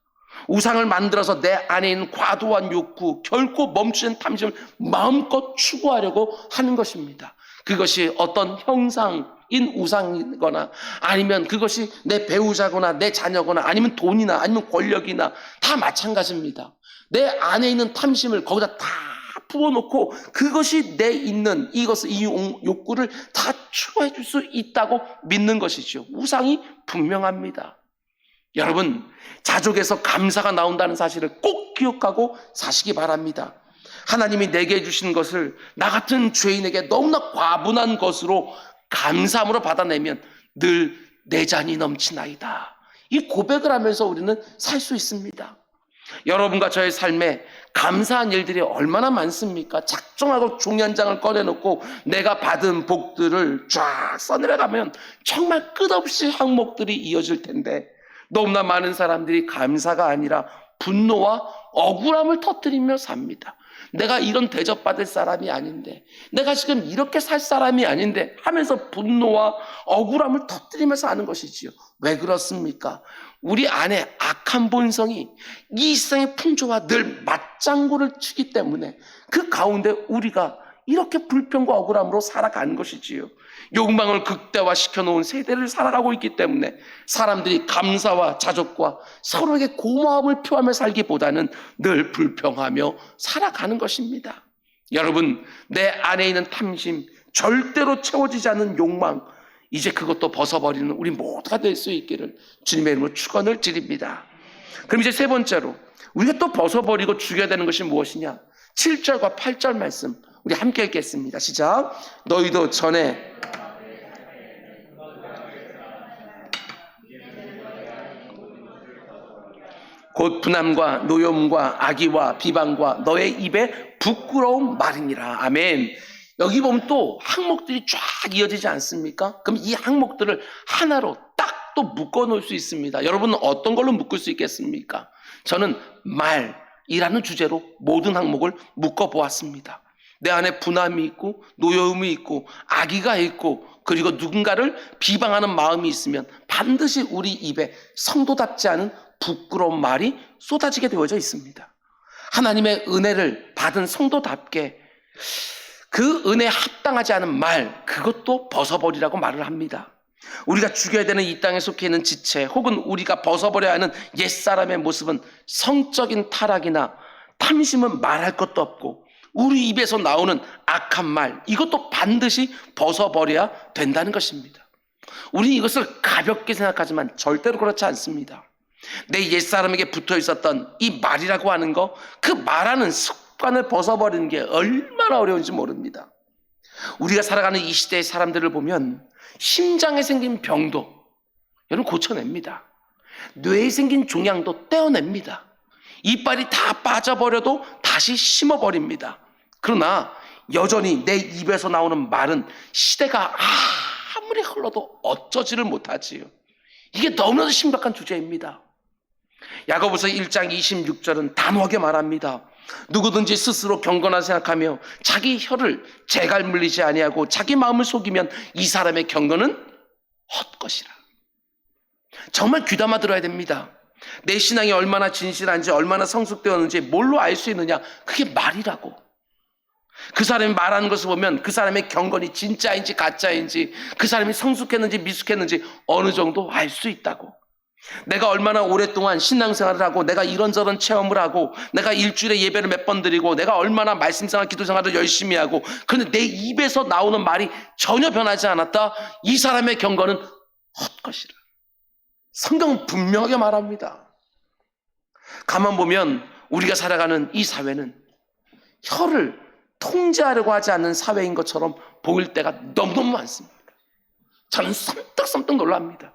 우상을 만들어서 내 안에 있는 과도한 욕구, 결코 멈추는 탐심을 마음껏 추구하려고 하는 것입니다. 그것이 어떤 형상인 우상이거나 아니면 그것이 내 배우자거나 내 자녀거나 아니면 돈이나 아니면 권력이나 다 마찬가지입니다. 내 안에 있는 탐심을 거기다 다 부어놓고 그것이 내 있는 이 욕구를 다 추구해 줄 수 있다고 믿는 것이죠. 우상이 분명합니다. 여러분, 자족에서 감사가 나온다는 사실을 꼭 기억하고 사시기 바랍니다. 하나님이 내게 주신 것을 나 같은 죄인에게 너무나 과분한 것으로 감사함으로 받아내면 늘 내 잔이 넘치나이다. 이 고백을 하면서 우리는 살 수 있습니다. 여러분과 저의 삶에 감사한 일들이 얼마나 많습니까? 작정하고 종이 한 장을 꺼내놓고 내가 받은 복들을 쫙 써내려가면 정말 끝없이 항목들이 이어질 텐데 너무나 많은 사람들이 감사가 아니라 분노와 억울함을 터뜨리며 삽니다. 내가 이런 대접받을 사람이 아닌데, 내가 지금 이렇게 살 사람이 아닌데 하면서 분노와 억울함을 터뜨리면서 하는 것이지요. 왜 그렇습니까? 우리 안에 악한 본성이 이 세상의 풍조와 늘 맞장구를 치기 때문에 그 가운데 우리가 이렇게 불평과 억울함으로 살아가는 것이지요. 욕망을 극대화시켜 놓은 세대를 살아가고 있기 때문에 사람들이 감사와 자족과 서로에게 고마움을 표하며 살기보다는 늘 불평하며 살아가는 것입니다. 여러분, 내 안에 있는 탐심, 절대로 채워지지 않는 욕망, 이제 그것도 벗어버리는 우리 모두가 될 수 있기를 주님의 이름으로 축원을 드립니다. 그럼 이제 세 번째로 우리가 또 벗어버리고 죽여야 되는 것이 무엇이냐? 7절과 8절 말씀 우리 함께 읽겠습니다. 시작. 너희도 전에 곧 분함과 노여움과 악의와 비방과 너의 입에 부끄러운 말이니라. 아멘. 여기 보면 또 항목들이 쫙 이어지지 않습니까? 그럼 이 항목들을 하나로 딱 또 묶어 놓을 수 있습니다. 여러분은 어떤 걸로 묶을 수 있겠습니까? 저는 말이라는 주제로 모든 항목을 묶어 보았습니다. 내 안에 분함이 있고 노여움이 있고 악의가 있고 그리고 누군가를 비방하는 마음이 있으면 반드시 우리 입에 성도답지 않은 부끄러운 말이 쏟아지게 되어져 있습니다. 하나님의 은혜를 받은 성도답게 그 은혜에 합당하지 않은 말, 그것도 벗어버리라고 말을 합니다. 우리가 죽여야 되는 이 땅에 속해 있는 지체 혹은 우리가 벗어버려야 하는 옛사람의 모습은 성적인 타락이나 탐심은 말할 것도 없고 우리 입에서 나오는 악한 말, 이것도 반드시 벗어버려야 된다는 것입니다. 우리는 이것을 가볍게 생각하지만 절대로 그렇지 않습니다. 내 옛사람에게 붙어 있었던 이 말이라고 하는 거, 그 말하는 습관을 벗어버리는 게 얼마나 어려운지 모릅니다. 우리가 살아가는 이 시대의 사람들을 보면 심장에 생긴 병도 여러분 고쳐냅니다. 뇌에 생긴 종양도 떼어냅니다. 이빨이 다 빠져버려도 다시 심어버립니다. 그러나 여전히 내 입에서 나오는 말은 시대가 아무리 흘러도 어쩌지를 못하지요. 이게 너무나도 심각한 주제입니다. 야고보서 1장 26절은 단호하게 말합니다. 누구든지 스스로 경건하다 생각하며 자기 혀를 재갈 물리지 아니하고 자기 마음을 속이면 이 사람의 경건은 헛것이라. 정말 귀담아 들어야 됩니다. 내 신앙이 얼마나 진실한지 얼마나 성숙되었는지 뭘로 알 수 있느냐? 그게 말이라고. 그 사람이 말하는 것을 보면 그 사람의 경건이 진짜인지 가짜인지, 그 사람이 성숙했는지 미숙했는지 어느 정도 알 수 있다고. 내가 얼마나 오랫동안 신앙생활을 하고, 내가 이런저런 체험을 하고, 내가 일주일에 예배를 몇 번 드리고, 내가 얼마나 말씀생활 기도생활을 열심히 하고, 그런데 내 입에서 나오는 말이 전혀 변하지 않았다, 이 사람의 경건은 헛것이라. 성경은 분명하게 말합니다. 가만 보면 우리가 살아가는 이 사회는 혀를 통제하려고 하지 않는 사회인 것처럼 보일 때가 너무너무 많습니다. 저는 섬뜩섬뜩 놀랍니다.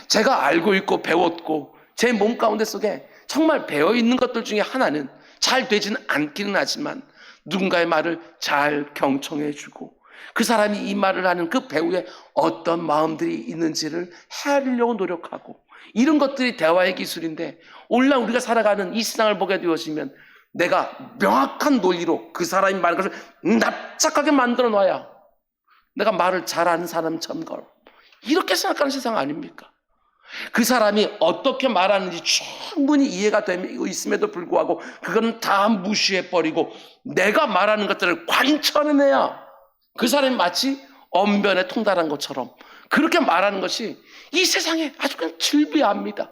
제가 알고 있고 배웠고 제 몸 가운데 속에 정말 배어있는 것들 중에 하나는, 잘 되지는 않기는 하지만 누군가의 말을 잘 경청해주고, 그 사람이 이 말을 하는 그 배우에 어떤 마음들이 있는지를 헤아리려고 노력하고, 이런 것들이 대화의 기술인데, 오늘날 우리가 살아가는 이 세상을 보게 되어지면 내가 명확한 논리로 그 사람이 말하는 것을 납작하게 만들어 놔야 내가 말을 잘하는 사람처럼 걸, 이렇게 생각하는 세상 아닙니까? 그 사람이 어떻게 말하는지 충분히 이해가 되고 있음에도 불구하고 그거는 다 무시해버리고 내가 말하는 것들을 관철해내야 그 사람이 마치 언변에 통달한 것처럼 그렇게 말하는 것이 이 세상에 아주 그냥 즐비합니다.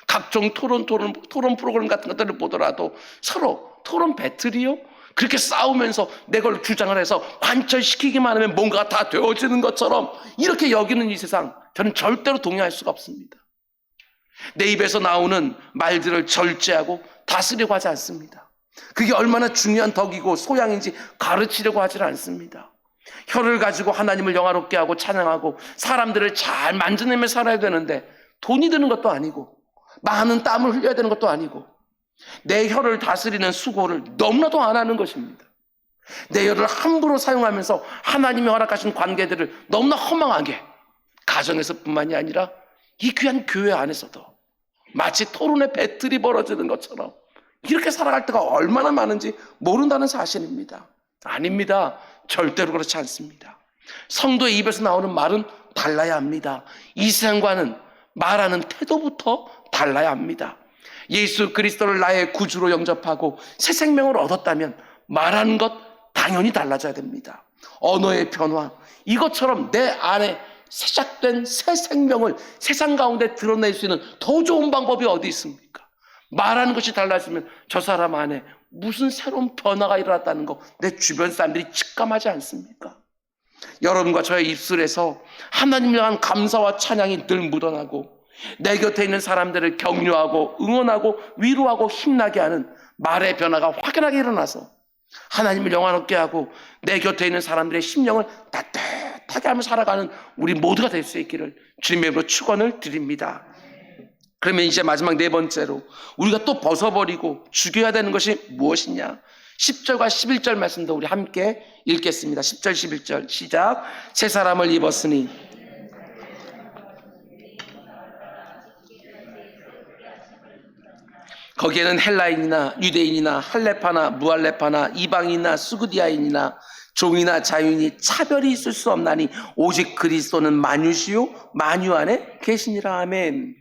각종 토론 프로그램 같은 것들을 보더라도 서로 토론 배틀이요, 그렇게 싸우면서 내 걸 주장을 해서 관철시키기만 하면 뭔가가 다 되어지는 것처럼 이렇게 여기는 이 세상, 저는 절대로 동의할 수가 없습니다. 내 입에서 나오는 말들을 절제하고 다스리려고 하지 않습니다. 그게 얼마나 중요한 덕이고 소양인지 가르치려고 하지 않습니다. 혀를 가지고 하나님을 영화롭게 하고 찬양하고 사람들을 잘 만져내며 살아야 되는데, 돈이 드는 것도 아니고 많은 땀을 흘려야 되는 것도 아니고, 내 혀를 다스리는 수고를 너무나도 안 하는 것입니다. 내 혀를 함부로 사용하면서 하나님이 허락하신 관계들을 너무나 허망하게, 가정에서뿐만이 아니라 이 귀한 교회 안에서도 마치 토론의 배틀이 벌어지는 것처럼 이렇게 살아갈 때가 얼마나 많은지 모른다는 사실입니다. 아닙니다. 절대로 그렇지 않습니다. 성도의 입에서 나오는 말은 달라야 합니다. 이 세상과는 말하는 태도부터 달라야 합니다. 예수 그리스도를 나의 구주로 영접하고 새 생명을 얻었다면 말하는 것 당연히 달라져야 됩니다. 언어의 변화, 이것처럼 내 안에 시작된 새 생명을 세상 가운데 드러낼 수 있는 더 좋은 방법이 어디 있습니까? 말하는 것이 달라지면 저 사람 안에 무슨 새로운 변화가 일어났다는 거 내 주변 사람들이 직감하지 않습니까? 여러분과 저의 입술에서 하나님을 향한 감사와 찬양이 늘 묻어나고, 내 곁에 있는 사람들을 격려하고 응원하고 위로하고 힘나게 하는 말의 변화가 확연하게 일어나서 하나님을 영화롭게 하고 내 곁에 있는 사람들의 심령을 따뜻하게 하며 살아가는 우리 모두가 될 수 있기를 주님의 이름으로 축원을 드립니다. 그러면 이제 마지막 네 번째로 우리가 또 벗어버리고 죽여야 되는 것이 무엇이냐? 10절과 11절 말씀도 우리 함께 읽겠습니다. 10절 11절 시작. 새 사람을 입었으니 거기에는 헬라인이나 유대인이나 할레파나 무할레파나 이방인이나 수구디아인이나 종이나 자유인이 차별이 있을 수 없나니 오직 그리스도는 만유시요 만유 안에 계시니라. 아멘.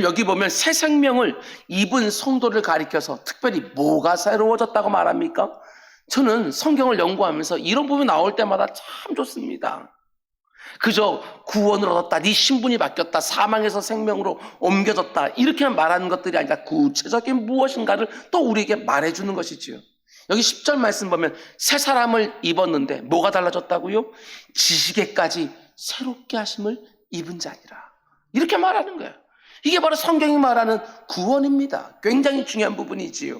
여기 보면 새 생명을 입은 성도를 가리켜서 특별히 뭐가 새로워졌다고 말합니까? 저는 성경을 연구하면서 이런 부분이 나올 때마다 참 좋습니다. 그저 구원을 얻었다, 네 신분이 바뀌었다, 사망에서 생명으로 옮겨졌다, 이렇게 말하는 것들이 아니라 구체적인 무엇인가를 또 우리에게 말해주는 것이지요. 여기 10절 말씀 보면 새 사람을 입었는데 뭐가 달라졌다고요? 지식에까지 새롭게 하심을 입은 자니라, 이렇게 말하는 거예요. 이게 바로 성경이 말하는 구원입니다. 굉장히 중요한 부분이지요.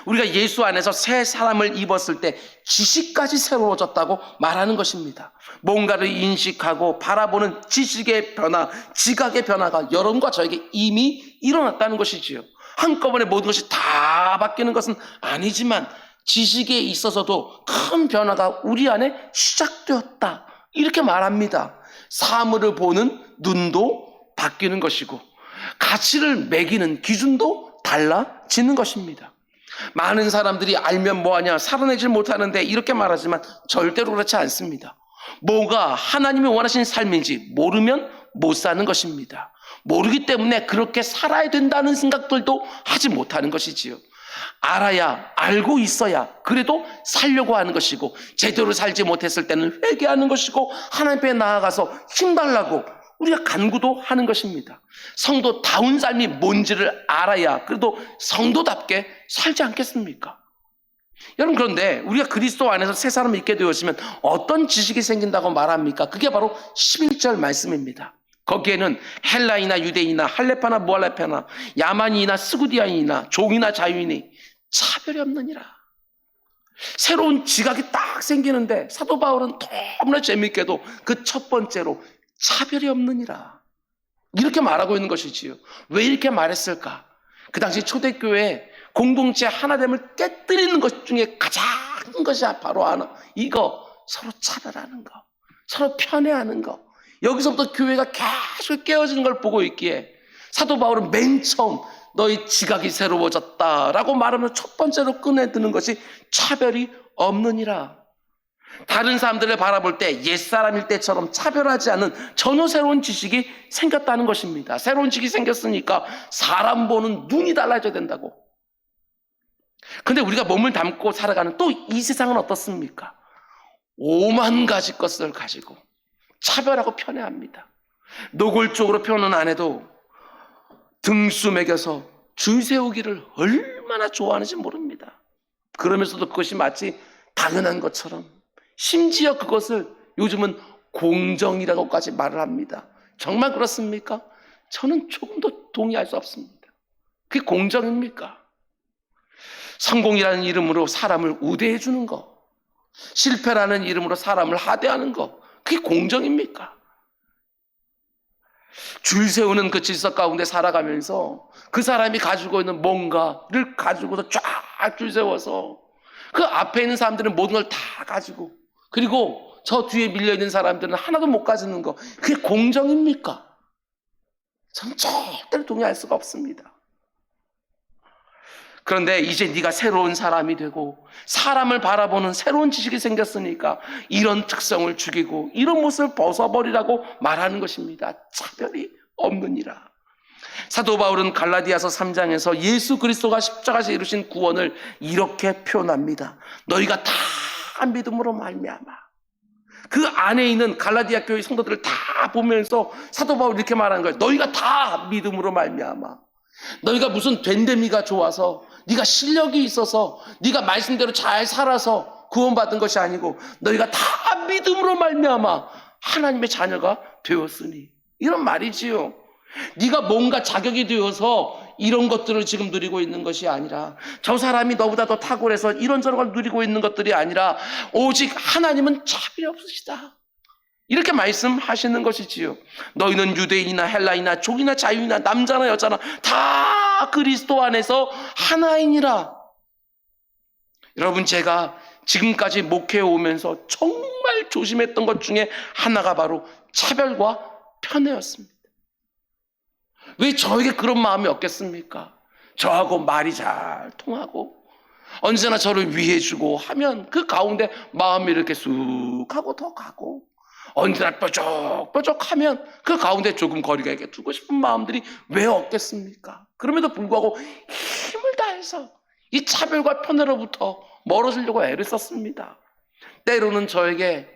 우리가 예수 안에서 새 사람을 입었을 때 지식까지 새로워졌다고 말하는 것입니다. 뭔가를 인식하고 바라보는 지식의 변화, 지각의 변화가 여러분과 저에게 이미 일어났다는 것이지요. 한꺼번에 모든 것이 다 바뀌는 것은 아니지만 지식에 있어서도 큰 변화가 우리 안에 시작되었다, 이렇게 말합니다. 사물을 보는 눈도 바뀌는 것이고 가치를 매기는 기준도 달라지는 것입니다. 많은 사람들이 알면 뭐하냐, 살아내질 못하는데 이렇게 말하지만 절대로 그렇지 않습니다. 뭐가 하나님이 원하시는 삶인지 모르면 못 사는 것입니다. 모르기 때문에 그렇게 살아야 된다는 생각들도 하지 못하는 것이지요. 알아야, 알고 있어야 그래도 살려고 하는 것이고, 제대로 살지 못했을 때는 회개하는 것이고, 하나님 앞에 나아가서 힘달라고 우리가 간구도 하는 것입니다. 성도다운 삶이 뭔지를 알아야 그래도 성도답게 살지 않겠습니까? 여러분, 그런데 우리가 그리스도 안에서 새 사람을 있게 되었으면 어떤 지식이 생긴다고 말합니까? 그게 바로 11절 말씀입니다. 거기에는 헬라이나 유대인이나 할레파나 무할레파나 야만이나 스구디아인이나 종이나 자유인이 차별이 없느니라. 새로운 지각이 딱 생기는데 사도 바울은 너무나 재미있게도 그 첫 번째로 차별이 없느니라 이렇게 말하고 있는 것이지요. 왜 이렇게 말했을까? 그 당시 초대교회 공동체 하나됨을 깨뜨리는 것 중에 가장 큰 것이 바로 하나, 이거 서로 차별하는 거, 서로 편애하는 거. 여기서부터 교회가 계속 깨어지는 걸 보고 있기에 사도 바울은 맨 처음 너희 지각이 새로워졌다라고 말하면 첫 번째로 꺼내드는 것이 차별이 없느니라. 다른 사람들을 바라볼 때 옛사람일 때처럼 차별하지 않는 전혀 새로운 지식이 생겼다는 것입니다. 새로운 지식이 생겼으니까 사람 보는 눈이 달라져야 된다고. 근데 우리가 몸을 담고 살아가는 또 이 세상은 어떻습니까? 오만 가지 것을 가지고 차별하고 편애합니다. 노골적으로 표현은 안 해도 등수 매겨서 줄 세우기를 얼마나 좋아하는지 모릅니다. 그러면서도 그것이 마치 당연한 것처럼, 심지어 그것을 요즘은 공정이라고까지 말을 합니다. 정말 그렇습니까? 저는 조금도 동의할 수 없습니다. 그게 공정입니까? 성공이라는 이름으로 사람을 우대해 주는 거, 실패라는 이름으로 사람을 하대하는 거, 그게 공정입니까? 줄 세우는 그 질서 가운데 살아가면서 그 사람이 가지고 있는 뭔가를 가지고서 쫙 줄 세워서 그 앞에 있는 사람들은 모든 걸 다 가지고, 그리고 저 뒤에 밀려있는 사람들은 하나도 못 가지는 거, 그게 공정입니까? 저는 절대로 동의할 수가 없습니다. 그런데 이제 네가 새로운 사람이 되고 사람을 바라보는 새로운 지식이 생겼으니까 이런 특성을 죽이고 이런 모습을 벗어버리라고 말하는 것입니다. 차별이 없느니라. 사도 바울은 갈라디아서 3장에서 예수 그리스도가 십자가에서 이루신 구원을 이렇게 표현합니다. 너희가 다 믿음으로 말미암아. 그 안에 있는 갈라디아 교회 성도들을 다 보면서 사도 바울이 이렇게 말하는 거예요. 너희가 다 믿음으로 말미암아. 너희가 무슨 된데미가 좋아서, 네가 실력이 있어서, 네가 말씀대로 잘 살아서 구원받은 것이 아니고 너희가 다 믿음으로 말미암아 하나님의 자녀가 되었으니, 이런 말이지요. 네가 뭔가 자격이 되어서 이런 것들을 지금 누리고 있는 것이 아니라, 저 사람이 너보다 더 탁월해서 이런저런 걸 누리고 있는 것들이 아니라 오직 하나님은 차별이 없으시다, 이렇게 말씀하시는 것이지요. 너희는 유대인이나 헬라이나 종이나 자유이나 남자나 여자나 다 그리스도 안에서 하나이니라. 여러분, 제가 지금까지 목회해 오면서 정말 조심했던 것 중에 하나가 바로 차별과 편애였습니다. 왜 저에게 그런 마음이 없겠습니까? 저하고 말이 잘 통하고 언제나 저를 위해주고 하면 그 가운데 마음이 이렇게 쑥 하고 더 가고, 언제나 뾰족뾰족하면 그 가운데 조금 거리가 있게 두고 싶은 마음들이 왜 없겠습니까? 그럼에도 불구하고 힘을 다해서 이 차별과 편애로부터 멀어지려고 애를 썼습니다. 때로는 저에게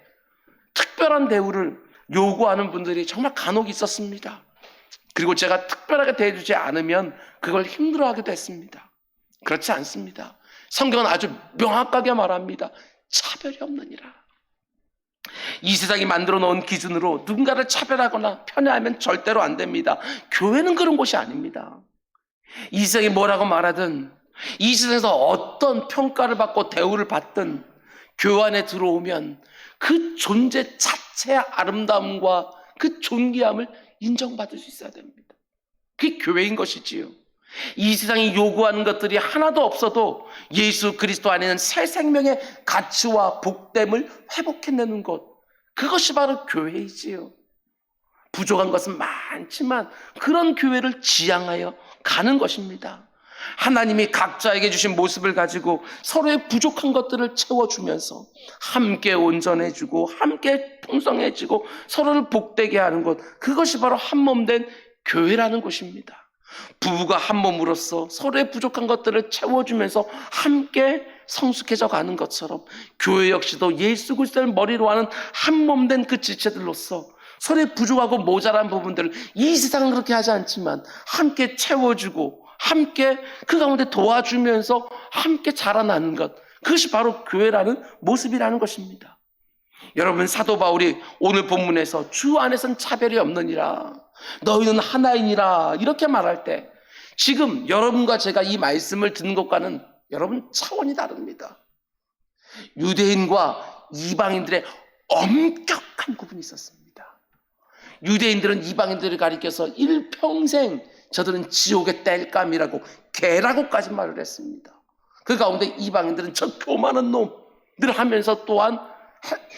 특별한 대우를 요구하는 분들이 정말 간혹 있었습니다. 그리고 제가 특별하게 대해주지 않으면 그걸 힘들어하기도 했습니다. 그렇지 않습니다. 성경은 아주 명확하게 말합니다. 차별이 없느니라. 이 세상이 만들어 놓은 기준으로 누군가를 차별하거나 편애하면 절대로 안 됩니다. 교회는 그런 곳이 아닙니다. 이 세상이 뭐라고 말하든, 이 세상에서 어떤 평가를 받고 대우를 받든 교회 안에 들어오면 그 존재 자체의 아름다움과 그 존귀함을 인정받을 수 있어야 됩니다. 그게 교회인 것이지요. 이 세상이 요구하는 것들이 하나도 없어도 예수 그리스도 안에는 새 생명의 가치와 복됨을 회복해내는 것, 그것이 바로 교회이지요. 부족한 것은 많지만 그런 교회를 지향하여 가는 것입니다. 하나님이 각자에게 주신 모습을 가지고 서로의 부족한 것들을 채워주면서 함께 온전해지고 함께 풍성해지고 서로를 복되게 하는 것, 그것이 바로 한몸된 교회라는 것입니다. 부부가 한 몸으로서 서로의 부족한 것들을 채워주면서 함께 성숙해져 가는 것처럼 교회 역시도 예수 그리스도를 머리로 하는 한 몸 된 그 지체들로서 서로의 부족하고 모자란 부분들을, 이 세상은 그렇게 하지 않지만 함께 채워주고 함께 그 가운데 도와주면서 함께 자라나는 것, 그것이 바로 교회라는 모습이라는 것입니다. 여러분, 사도 바울이 오늘 본문에서 주 안에선 차별이 없느니라, 너희는 하나이니라 이렇게 말할 때 지금 여러분과 제가 이 말씀을 듣는 것과는 여러분 차원이 다릅니다. 유대인과 이방인들의 엄격한 구분이 있었습니다. 유대인들은 이방인들을 가리켜서 일평생 저들은 지옥의 땔감이라고, 개라고까지 말을 했습니다. 그 가운데 이방인들은 저 교만한 놈들 하면서 또한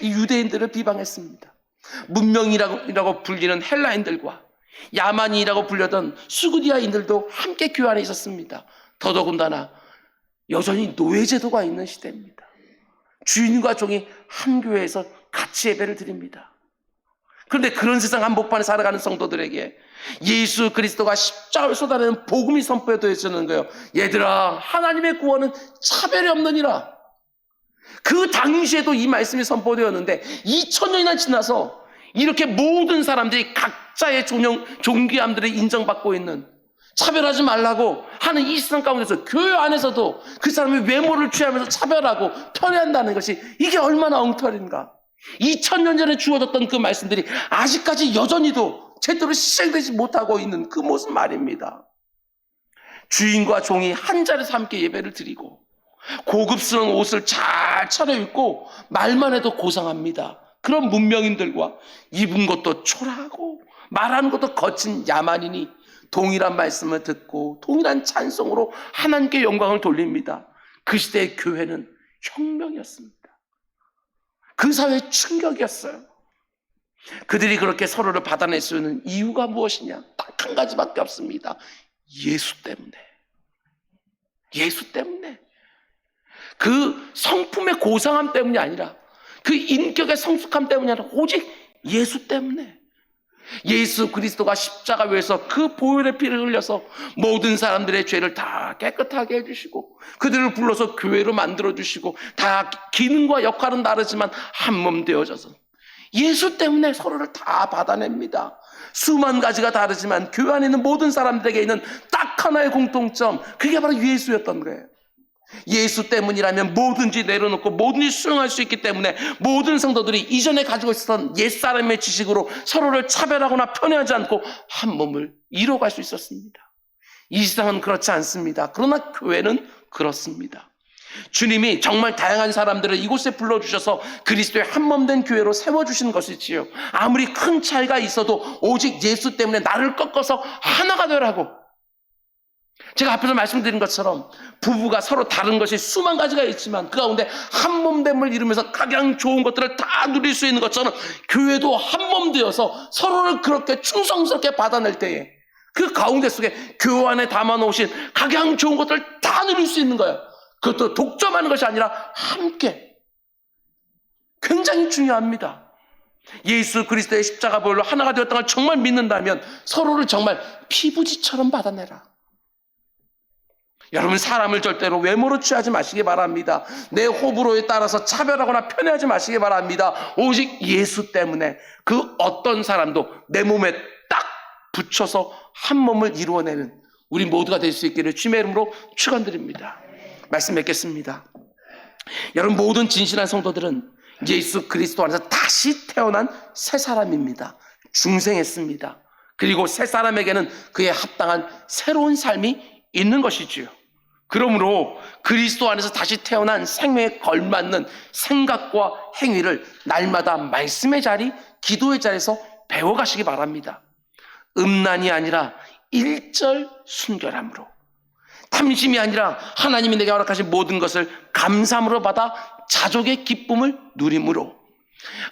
이 유대인들을 비방했습니다. 문명이라고 불리는 헬라인들과 야만인이라고 불렸던 수구디아인들도 함께 교회 안에 있었습니다. 더더군다나 여전히 노예제도가 있는 시대입니다. 주인과 종이 한 교회에서 같이 예배를 드립니다. 그런데 그런 세상 한복판에 살아가는 성도들에게 예수 그리스도가 십자가를 쏟아내는 복음이 선포되어지는 거예요. 얘들아, 하나님의 구원은 차별이 없느니라. 그 당시에도 이 말씀이 선포되었는데 2000년이나 지나서 이렇게 모든 사람들이 각자의 존귀함들을 인정받고 있는, 차별하지 말라고 하는 이 세상 가운데서 교회 안에서도 그 사람의 외모를 취하면서 차별하고 편애한다는 것이 이게 얼마나 엉터리인가. 2000년 전에 주어졌던 그 말씀들이 아직까지 여전히도 제대로 실행되지 못하고 있는 그 모습 말입니다. 주인과 종이 한 자리에서 함께 예배를 드리고 고급스러운 옷을 잘 차려입고 말만 해도 고상합니다. 그런 문명인들과 입은 것도 초라하고 말하는 것도 거친 야만인이 동일한 말씀을 듣고 동일한 찬송으로 하나님께 영광을 돌립니다. 그 시대의 교회는 혁명이었습니다. 그 사회의 충격이었어요. 그들이 그렇게 서로를 받아낼 수 있는 이유가 무엇이냐? 딱 한 가지밖에 없습니다. 예수 때문에. 예수 때문에. 그 성품의 고상함 때문이 아니라, 그 인격의 성숙함 때문이 아니라 오직 예수 때문에. 예수 그리스도가 십자가 위에서 그 보혈의 피를 흘려서 모든 사람들의 죄를 다 깨끗하게 해주시고 그들을 불러서 교회로 만들어주시고, 다 기능과 역할은 다르지만 한 몸 되어져서 예수 때문에 서로를 다 받아냅니다. 수만 가지가 다르지만 교회 안에 있는 모든 사람들에게 있는 딱 하나의 공통점, 그게 바로 예수였던 거예요. 예수 때문이라면 뭐든지 내려놓고 뭐든지 수용할 수 있기 때문에 모든 성도들이 이전에 가지고 있었던 옛사람의 지식으로 서로를 차별하거나 편애하지 않고 한 몸을 이뤄갈 수 있었습니다. 이 세상은 그렇지 않습니다. 그러나 교회는 그렇습니다. 주님이 정말 다양한 사람들을 이곳에 불러주셔서 그리스도의 한몸된 교회로 세워주신 것이지요. 아무리 큰 차이가 있어도 오직 예수 때문에 나를 꺾어서 하나가 되라고. 제가 앞에서 말씀드린 것처럼 부부가 서로 다른 것이 수만 가지가 있지만 그 가운데 한몸됨을 이루면서 가장 좋은 것들을 다 누릴 수 있는 것처럼 교회도 한몸 되어서 서로를 그렇게 충성스럽게 받아낼 때에 그 가운데 속에 교회 안에 담아놓으신 가장 좋은 것들을 다 누릴 수 있는 거예요. 그것도 독점하는 것이 아니라 함께. 굉장히 중요합니다. 예수 그리스도의 십자가 보혈로 하나가 되었다는 걸 정말 믿는다면 서로를 정말 피부지처럼 받아내라. 여러분, 사람을 절대로 외모로 취하지 마시기 바랍니다. 내 호불호에 따라서 차별하거나 편애하지 마시기 바랍니다. 오직 예수 때문에 그 어떤 사람도 내 몸에 딱 붙여서 한 몸을 이루어내는 우리 모두가 될 수 있기를 주님의 이름으로 축원드립니다. 말씀 맺겠습니다. 여러분, 모든 진실한 성도들은 예수 그리스도 안에서 다시 태어난 새 사람입니다. 중생했습니다. 그리고 새 사람에게는 그에 합당한 새로운 삶이 있는 것이지요. 그러므로 그리스도 안에서 다시 태어난 생명에 걸맞는 생각과 행위를 날마다 말씀의 자리, 기도의 자리에서 배워가시기 바랍니다. 음란이 아니라 일절 순결함으로, 탐심이 아니라 하나님이 내게 허락하신 모든 것을 감사함으로 받아 자족의 기쁨을 누림으로,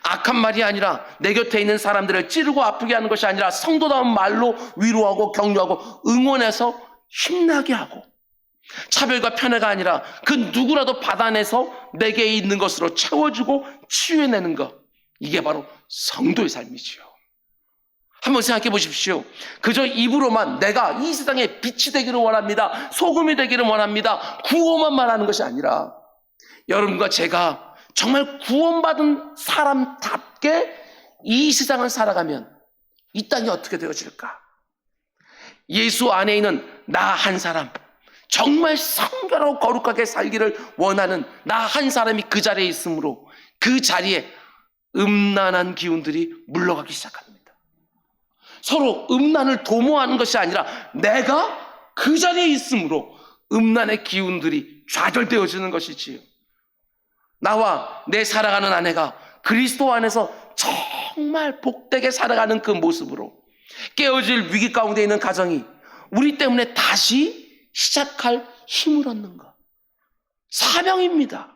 악한 말이 아니라 내 곁에 있는 사람들을 찌르고 아프게 하는 것이 아니라 성도다운 말로 위로하고 격려하고 응원해서 힘나게 하고, 차별과 편애가 아니라 그 누구라도 받아내서 내게 있는 것으로 채워주고 치유해내는 것, 이게 바로 성도의 삶이지요. 한번 생각해 보십시오. 그저 입으로만 내가 이 세상에 빛이 되기를 원합니다, 소금이 되기를 원합니다, 구호만 말하는 것이 아니라 여러분과 제가 정말 구원받은 사람답게 이 세상을 살아가면 이 땅이 어떻게 되어질까? 예수 안에 있는 나 한 사람, 정말 성결하고 거룩하게 살기를 원하는 나 한 사람이 그 자리에 있으므로 그 자리에 음란한 기운들이 물러가기 시작합니다. 서로 음란을 도모하는 것이 아니라 내가 그 자리에 있으므로 음란의 기운들이 좌절되어지는 것이지요. 나와 내 사랑하는 아내가 그리스도 안에서 정말 복되게 살아가는 그 모습으로 깨어질 위기 가운데 있는 가정이 우리 때문에 다시 시작할 힘을 얻는 것, 사명입니다.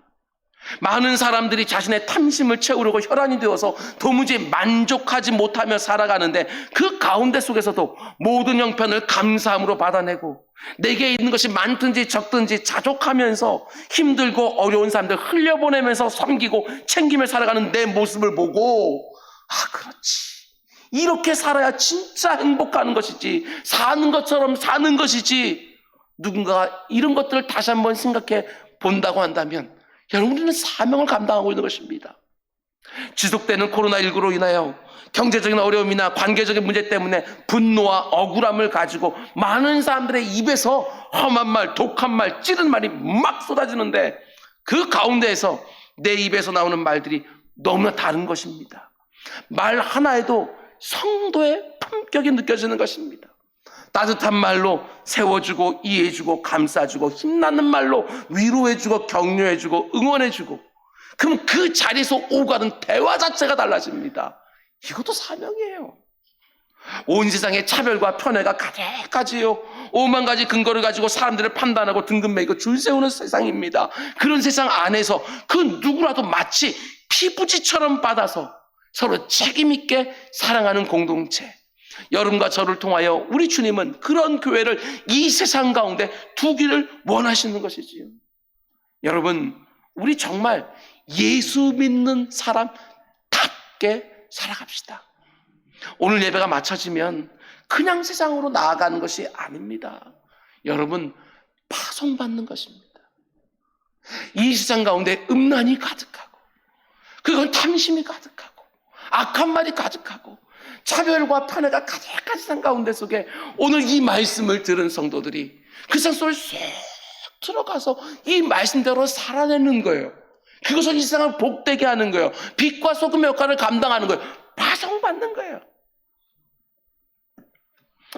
많은 사람들이 자신의 탐심을 채우려고 혈안이 되어서 도무지 만족하지 못하며 살아가는데 그 가운데 속에서도 모든 형편을 감사함으로 받아내고 내게 있는 것이 많든지 적든지 자족하면서 힘들고 어려운 사람들 흘려보내면서 섬기고 챙기며 살아가는 내 모습을 보고 그렇지, 이렇게 살아야 진짜 행복한 것이지, 사는 것처럼 사는 것이지, 누군가가 이런 것들을 다시 한번 생각해 본다고 한다면 여러분, 우리는 사명을 감당하고 있는 것입니다. 지속되는 코로나19로 인하여 경제적인 어려움이나 관계적인 문제 때문에 분노와 억울함을 가지고 많은 사람들의 입에서 험한 말, 독한 말, 찌른 말이 막 쏟아지는데 그 가운데에서 내 입에서 나오는 말들이 너무나 다른 것입니다. 말 하나에도 성도의 품격이 느껴지는 것입니다. 따뜻한 말로 세워주고 이해해주고 감싸주고 힘나는 말로 위로해주고 격려해주고 응원해주고, 그럼 그 자리에서 오가는 대화 자체가 달라집니다. 이것도 사명이에요. 온 세상에 차별과 편애가 가득하지요. 오만 가지 근거를 가지고 사람들을 판단하고 등급 매기고 줄 세우는 세상입니다. 그런 세상 안에서 그 누구라도 마치 피부지처럼 받아서 서로 책임있게 사랑하는 공동체, 여러분과 저를 통하여 우리 주님은 그런 교회를 이 세상 가운데 두기를 원하시는 것이지요. 여러분, 우리 정말 예수 믿는 사람답게 살아갑시다. 오늘 예배가 마쳐지면 그냥 세상으로 나아가는 것이 아닙니다. 여러분, 파송받는 것입니다. 이 세상 가운데 음란이 가득하고, 그건 탐심이 가득하고, 악한 말이 가득하고, 차별과 편애가 가득한 세상 가운데 속에 오늘 이 말씀을 들은 성도들이 그 세상 속에 쏙 들어가서 이 말씀대로 살아내는 거예요. 그것을 이 세상을 복되게 하는 거예요. 빛과 소금의 역할을 감당하는 거예요. 파송받는 거예요.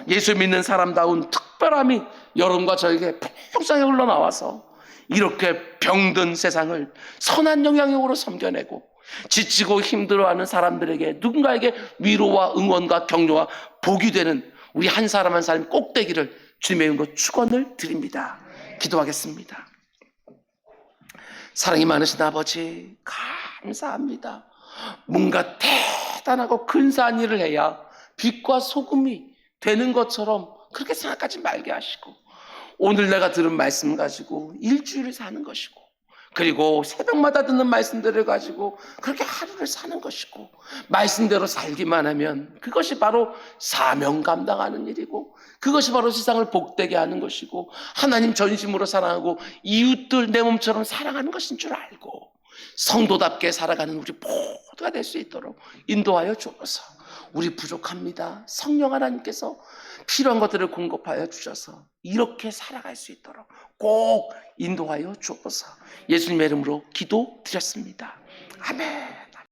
예수 믿는 사람다운 특별함이 여러분과 저에게 풍성하게 흘러나와서 이렇게 병든 세상을 선한 영향력으로 섬겨내고 지치고 힘들어하는 사람들에게 누군가에게 위로와 응원과 격려와 복이 되는 우리 한 사람 한 사람 꼭 되기를 주님의 이름으로 축원을 드립니다. 기도하겠습니다. 사랑이 많으신 아버지, 감사합니다. 뭔가 대단하고 근사한 일을 해야 빛과 소금이 되는 것처럼 그렇게 생각하지 말게 하시고, 오늘 내가 들은 말씀 가지고 일주일을 사는 것이고, 그리고 새벽마다 듣는 말씀들을 가지고 그렇게 하루를 사는 것이고, 말씀대로 살기만 하면 그것이 바로 사명 감당하는 일이고, 그것이 바로 세상을 복되게 하는 것이고, 하나님 전심으로 사랑하고 이웃들 내 몸처럼 사랑하는 것인 줄 알고 성도답게 살아가는 우리 모두가 될 수 있도록 인도하여 주옵소서. 우리 부족합니다. 성령 하나님께서 필요한 것들을 공급하여 주셔서 이렇게 살아갈 수 있도록 꼭 인도하여 주옵소서. 예수님의 이름으로 기도드렸습니다. 아멘.